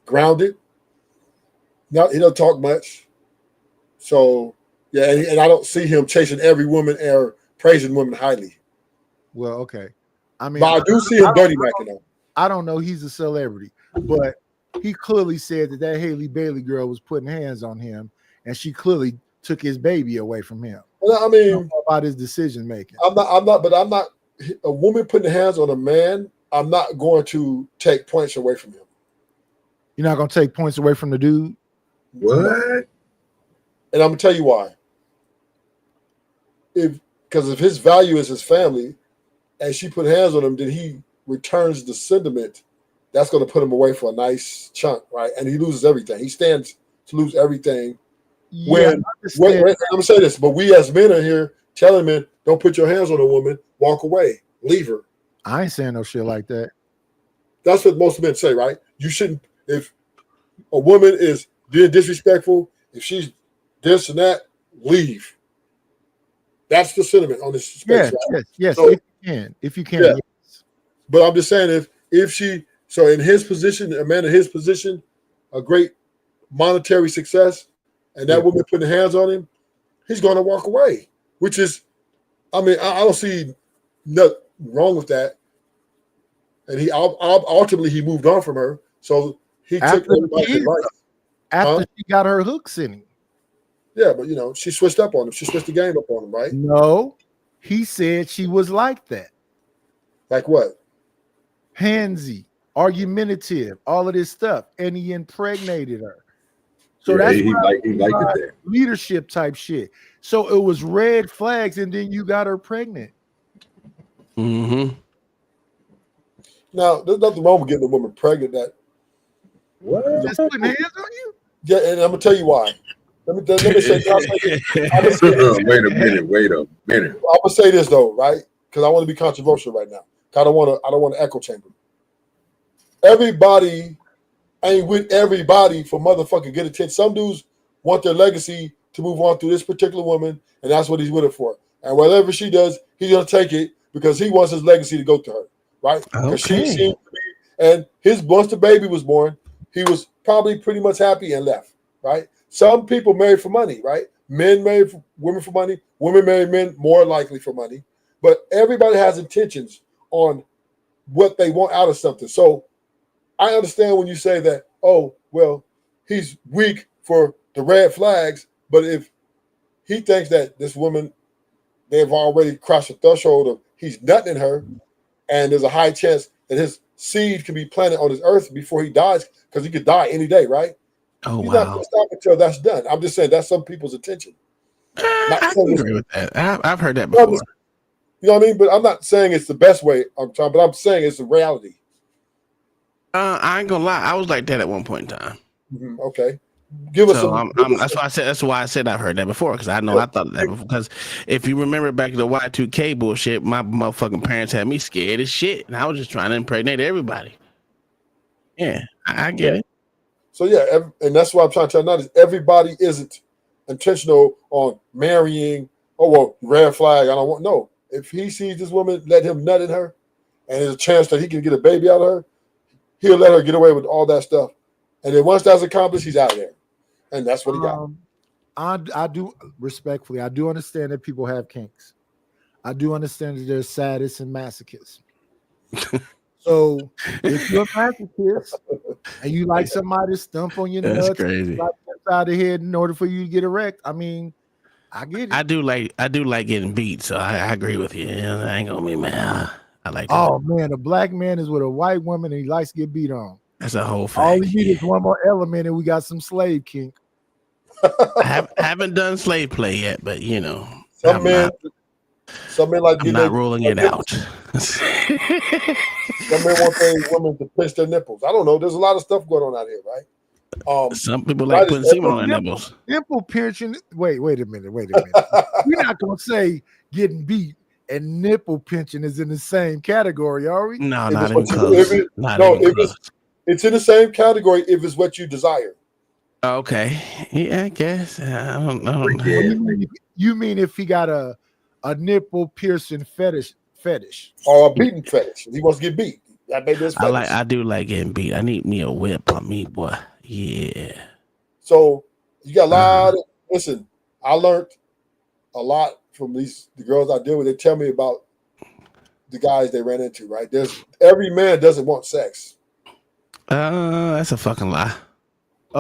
grounded. Not he doesn't talk much. So yeah, and I don't see him chasing every woman or praising women highly. Well, okay. I mean, but I do see him dirty macking though. I don't know. He's a celebrity, but he clearly said that Haley Bailey girl was putting hands on him, and she clearly took his baby away from him. Well, I mean, about his decision making. I'm not a woman putting hands on a man. I'm not going to take points away from him. You're not going to take points away from the dude? What? And I'm gonna tell you why. Because if his value is his family, and she put hands on him, then he returns the sentiment. That's going to put him away for a nice chunk, right? And he loses everything. He stands to lose everything. Yeah, I'm gonna say this, but we as men are here telling men, don't put your hands on a woman, walk away, leave her. I ain't saying no shit like that. That's what most men say, right? You shouldn't. If a woman is being disrespectful, if she's this and that, leave. That's the sentiment on this space. Yes. So, if you can. Yeah. Yes. But I'm just saying, if she, so in his position, a man in his position, a great monetary success, and that woman putting hands on him, he's going to walk away. Which is, I mean, I don't see nothing wrong with that. And he ultimately he moved on from her, so he took everybody's advice. After she got her hooks in him. Yeah, but she switched up on him. She switched the game up on him, right? No, he said she was like that. Like what? Handsy, argumentative, all of this stuff, and he impregnated her. So Yeah, that's he liked that. leadership type shit. So it was red flags, and then you got her pregnant. Mm-hmm. Now, there's nothing wrong with getting a woman pregnant. That what? Just putting hands on you? Yeah, and I'm gonna tell you why. Let me say. Wait a minute. I'm gonna say this though, right? Because I want to be controversial right now. I don't want to echo chamber. Everybody ain't with everybody for motherfucking good attention. Some dudes want their legacy to move on through this particular woman, and that's what he's with her for. And whatever she does, he's gonna take it because he wants his legacy to go to her, right? Because she seems to be, and once the baby was born, he was probably pretty much happy and left, right? Some people marry for money, right? Men marry women for money. Women marry men more likely for money. But everybody has intentions on what they want out of something. So I understand when you say that, oh, well, he's weak for the red flags. But if he thinks that this woman, they've already crossed the threshold of he's nutting her, and there's a high chance that his seed can be planted on this earth before he dies, because he could die any day, right? Oh, He's not going to stop until that's done. I'm just saying that's some people's intention. I agree with that. I've heard that before. You know what I mean? But I'm not saying it's the best way. But I'm saying it's the reality. I ain't gonna lie. I was like that at one point in time. Okay. Give us So some. that's why I said I've heard that before, because I know I thought that before. Because if you remember back to the Y2K bullshit, my motherfucking parents had me scared as shit, and I was just trying to impregnate everybody. Yeah, I get it. So yeah, and that's why I'm trying to tell you now is everybody isn't intentional on marrying. Oh well, red flag. I don't want no. If he sees this woman, let him nut in her, and there's a chance that he can get a baby out of her, he'll let her get away with all that stuff. And then once that's accomplished, he's out of there. And that's what he got. I do respectfully, I do understand that people have kinks. I do understand that there's sadists and masochists. So if you're a masochist and you like somebody to stump on your nuts, crazy. like inside the head in order for you to get erect, I mean, I get it. I do like getting beat, so I agree with you. I ain't gonna be mad. I like that. Oh man, a black man is with a white woman and he likes to get beat on. That's a whole fact. All we need is one more element, and we got some slave kink. I haven't done slave play yet, but you know, some men like I'm not ruling it out. Some men want their women to pinch their nipples. I don't know. There's a lot of stuff going on out here, right? Some people like putting semen on their nipples. Nipple pinching. Wait a minute. We're not gonna say getting beat and nipple pinching is in the same category, are we? No, not even close. It's in the same category if it's what you desire. Okay. Yeah, I guess. I don't know. You mean if he got a nipple piercing fetish? Or a beating fetish. He wants to get beat. That may be his fetish. I do like getting beat. I need me a whip on me, boy. Yeah. So you got a lot of, listen, I learned a lot from the girls I deal with. They tell me about the guys they ran into, right? Every man doesn't want sex. That's a fucking lie.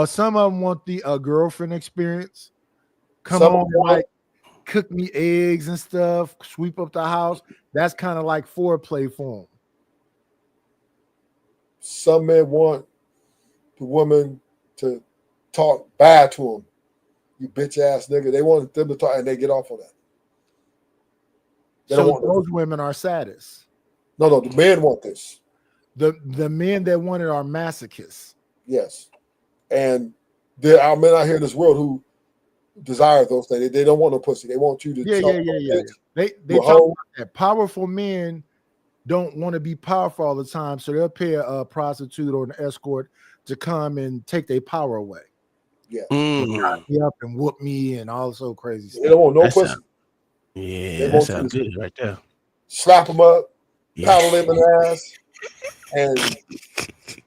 Some of them want the girlfriend experience. Come on, like cook me eggs and stuff, sweep up the house. That's kind of like foreplay for them. Some men want the woman to talk bad to them. You bitch ass nigga. They want them to talk, and they get off on that. They don't want those women are sadists. No, the men want this. The men that want it are masochists. Yes. And there are men out here in this world who desire those things. They don't want no pussy. They want you to yeah. They talk about that. Powerful men don't want to be powerful all the time, so they'll pay a prostitute or an escort to come and take their power away. Yeah. Tie me up and whoop me and all so crazy stuff. They don't want no pussy. Yeah, that sounds good right there. Slap them up, paddle them in the ass, and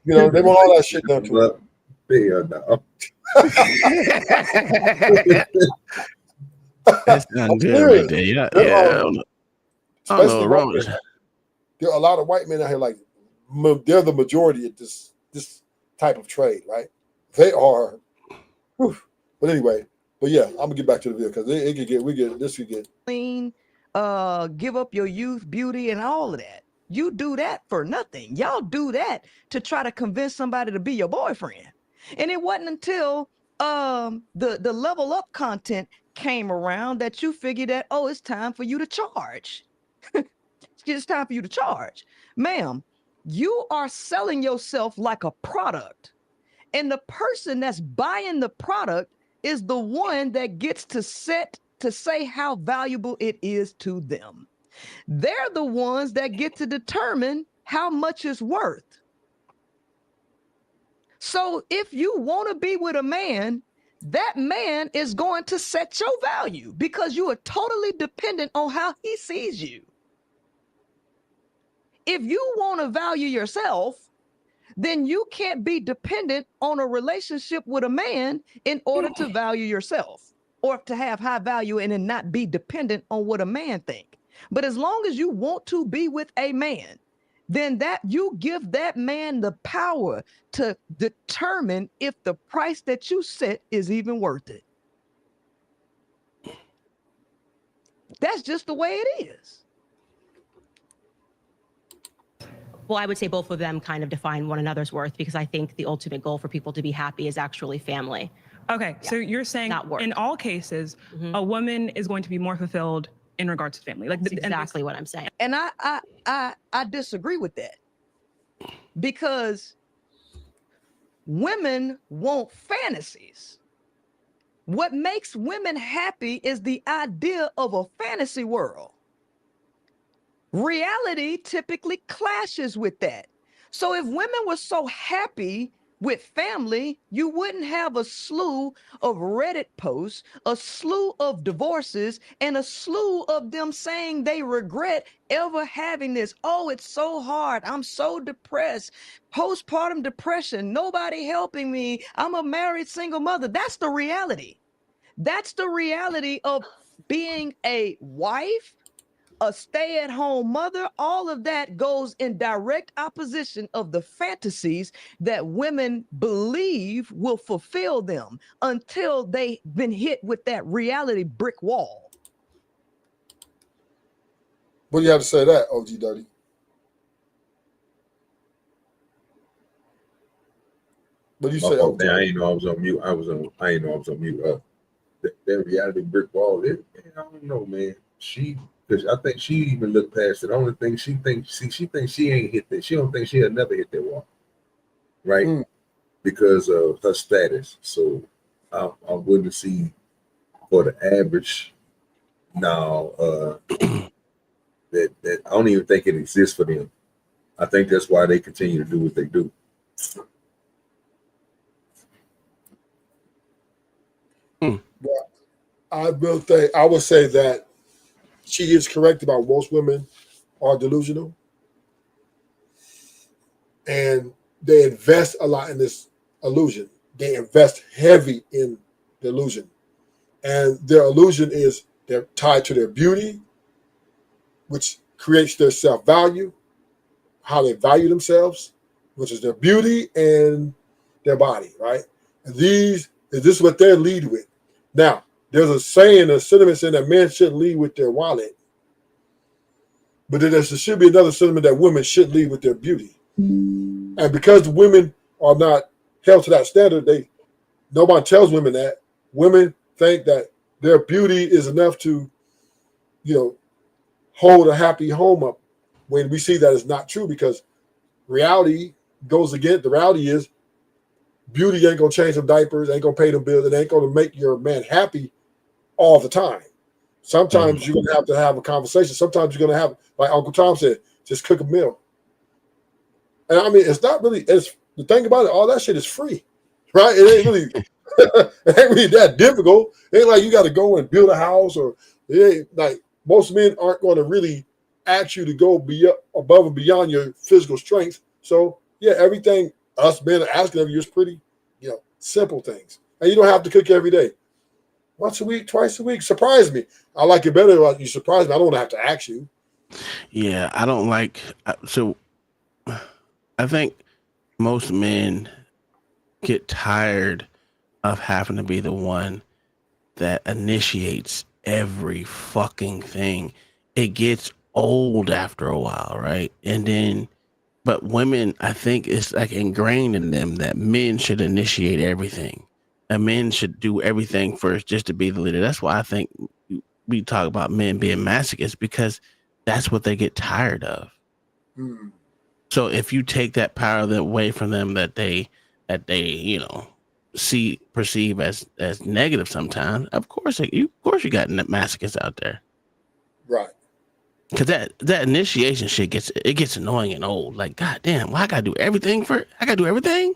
they want all that shit done to them. That's not good right there. Yeah. I don't know wrong. There are a lot of white men out here, like they're the majority of this type of trade, right? They are. Whew. But anyway, I'm gonna get back to the video because this could get clean, give up your youth, beauty, and all of that. You do that for nothing. Y'all do that to try to convince somebody to be your boyfriend. And it wasn't until the level up content came around that you figured that, oh, it's time for you to charge. It's time for you to charge. Ma'am, you are selling yourself like a product. And the person that's buying the product is the one that gets to say how valuable it is to them. They're the ones that get to determine how much it's worth. So if you want to be with a man, that man is going to set your value because you are totally dependent on how he sees you. If you want to value yourself, then you can't be dependent on a relationship with a man in order to value yourself or to have high value and then not be dependent on what a man thinks. But as long as you want to be with a man, then that you give that man the power to determine if the price that you set is even worth it. That's just the way it is. Well, I would say both of them kind of define one another's worth, because I think the ultimate goal for people to be happy is actually family. Okay, so you're saying in all cases, a woman is going to be more fulfilled in regards to family. Like that's exactly what I'm saying. And I disagree with that, because women want fantasies. What makes women happy is the idea of a fantasy world. Reality typically clashes with that. So if women were so happy with family, you wouldn't have a slew of Reddit posts, a slew of divorces, and a slew of them saying they regret ever having this. Oh, it's so hard. I'm so depressed. Postpartum depression. Nobody helping me. I'm a married single mother. That's the reality. That's the reality of being a wife, a stay-at-home mother. All of that goes in direct opposition of the fantasies that women believe will fulfill them until they've been hit with that reality brick wall. What do you have to say to that, OG Dirty? What do you say? Oh, man, I ain't know I was on mute. I ain't know I was on mute. That reality brick wall. I don't know, man. Because I think she even looked past it. The only thing she thinks she ain't hit that. She don't think she'll never hit that wall, right? Because of her status. So I'm willing to see for the average now that I don't even think it exists for them. I think that's why they continue to do what they do. Well, I would say that she is correct about most women are delusional, and they invest a lot in this illusion. They invest heavy in the illusion, and their illusion is they're tied to their beauty, which creates their self-value, how they value themselves, which is their beauty and their body, right? And this is what they lead with. Now, there's a saying, a sentiment saying that men shouldn't lead with their wallet. But then there should be another sentiment that women should lead with their beauty. And because women are not held to that standard, nobody tells women that. Women think that their beauty is enough to, hold a happy home up, when we see that it's not true, because reality goes against, the reality is beauty ain't gonna change them diapers, ain't gonna pay them bills, it ain't gonna make your man happy all the time. Sometimes you're gonna have to have a conversation. Sometimes you're gonna have, like Uncle Tom said, just cook a meal. And I mean, it's not really, it's the thing about it, all that shit is free, right? It ain't really it ain't really that difficult. It ain't like you gotta go and build a house, or it ain't like, most men aren't going to really ask you to go above and beyond your physical strength. So yeah, everything us men are asking of you is pretty, simple things. And you don't have to cook every day. Once a week, twice a week. Surprise me. I like it better when you surprise me. I don't have to ask you. Yeah, I don't like. So I think most men get tired of having to be the one that initiates every fucking thing. It gets old after a while, right? And then, but women, I think it's like ingrained in them that men should initiate everything, and men should do everything first just to be the leader. That's why I think we talk about men being masochists, because that's what they get tired of. So if you take that power away from them that they perceive as negative sometimes, of course you got masochists out there, right? Because that initiation shit gets annoying and old. Like, god damn, why I gotta do everything I gotta do everything.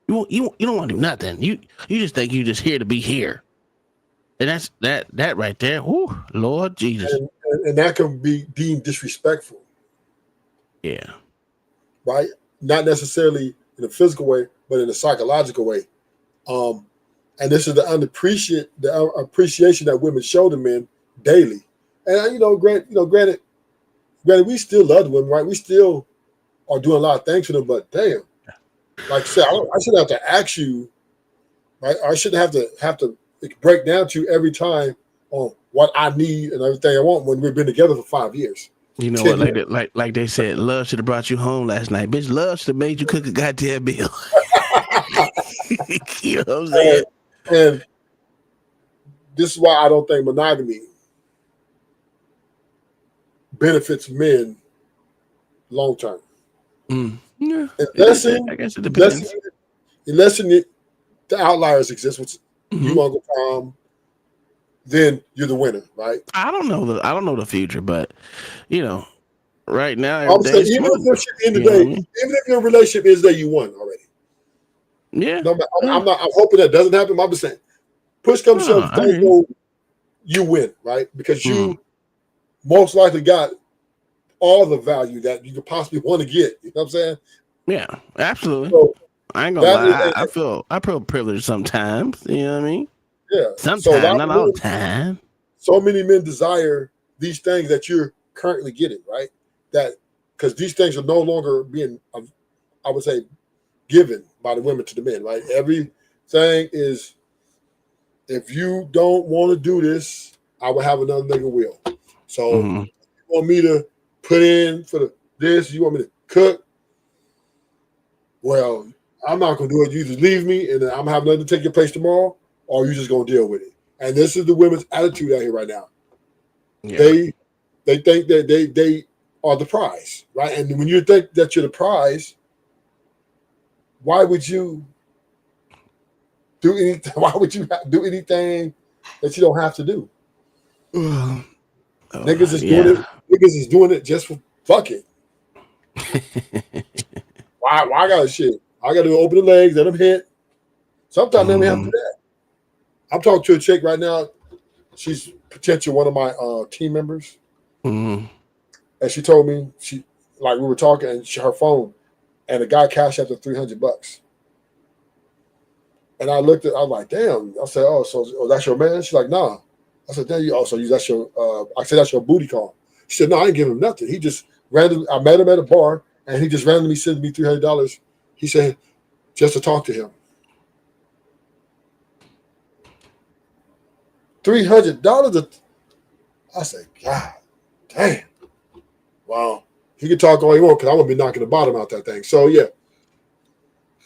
You don't want to do nothing. You just think you just here to be here, and that's that right there. Whoo, Lord Jesus, and that can be deemed disrespectful. Yeah, right. Not necessarily in a physical way, but in a psychological way. And this is the appreciation that women show to men daily. And granted, granted, we still love the women, right? We still are doing a lot of things for them, but damn, like I said, I shouldn't have to ask you, right? I shouldn't have to break down to you every time on what I need and everything I want when we've been together for 5 years. You know what? Like they said, love should have brought you home last night. Bitch, love should have made you cook a goddamn meal. You know what I'm saying? And this is why I don't think monogamy benefits men long term. Yeah, I guess it depends. Unless the outliers exist, which you, Uncle Tom, then you're the winner, right? I don't know the future, but you know, right now, I'm saying, even if your relationship is that you won already. Yeah. No, I'm hoping that doesn't happen. I'm just saying, push comes to shove, you win, right? Because you most likely got all the value that you could possibly want to get. You know what I'm saying? Yeah, absolutely. So, I ain't gonna lie. I feel privileged sometimes. You know what I mean? Yeah. Sometimes, not all the time. So many men desire these things that you're currently getting, right? That because these things are no longer being, I would say, given by the women to the men, right? Everything is, if you don't want to do this, I will have another nigga will. So you want me to put in for this, you want me to cook? Well, I'm not gonna do it. You just leave me and then I'm having nothing to take your place tomorrow, or you just gonna deal with it. And this is the women's attitude out here right now. Yeah. They think that they are the prize, right? And when you think that you're the prize, why would you do anything? Why would you do anything that you don't have to do? Niggas is doing it. Niggas is doing it just for fucking. Why I got shit? I got to open the legs, let them hit. Sometimes they don't have to do that. I'm talking to a chick right now. She's potential one of my team members, and she told me we were talking, and her phone, and the guy cashed after $300. And I looked at, I was like, damn. I said, oh, that's your man? She's like, nah. I said, that's your. I said, that's your booty call. She said, no, I didn't give him nothing. He just randomly. I met him at a bar, and he just randomly sent me $300. He said, just to talk to him. $300. I said, God damn. Wow. He can talk all he wants because I'm gonna be knocking the bottom out that thing. So yeah,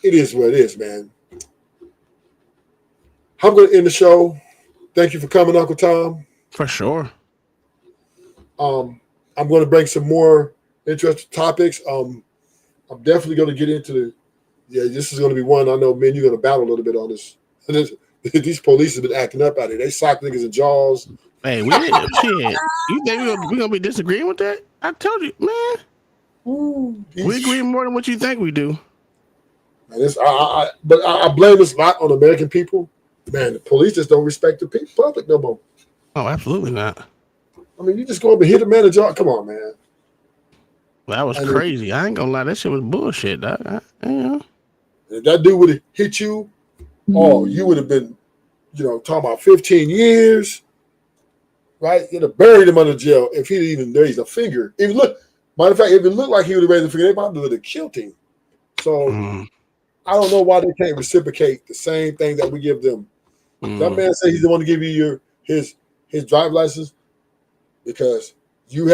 it is what it is, man. I'm gonna end the show. Thank you for coming, Uncle Tom. For sure. I'm going to bring some more interesting topics. I'm definitely going to get into this is going to be one I know, man, you're going to battle a little bit on this. These police have been acting up out here. They sock niggas in jaws. Hey, shit. You think we're going to be disagreeing with that? I told you, man. We agree more than what you think we do. Man, but I blame this a lot on American people. Man, the police just don't respect the public no more. Oh, absolutely not. I mean, you just go up and hit a man in jaw. Come on, man. That was crazy. I ain't gonna lie. That shit was bullshit. If that dude would have hit you, you would have been, talking about 15 years, right? You'd have buried him under jail if he'd even raised a finger. Matter of fact, if it looked like he would have raised a finger, they probably would have killed him. So I don't know why they can't reciprocate the same thing that we give them. That man said he's the one to give you his driver's license because you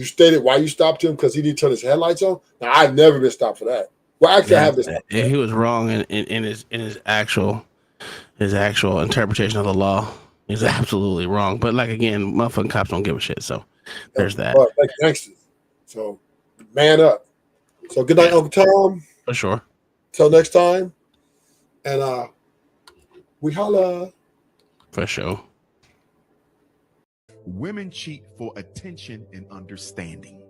stated why you stopped him because he didn't turn his headlights on. Now I've never been stopped for that. Well, actually, I have this. Yeah, he was wrong in his actual interpretation of the law. He's absolutely wrong. But like again, motherfucking cops don't give a shit. So there's that. Like gangsters. So man up. So good night, Uncle Tom. For sure. Till next time. And we holla. For sure. Women cheat for attention and understanding.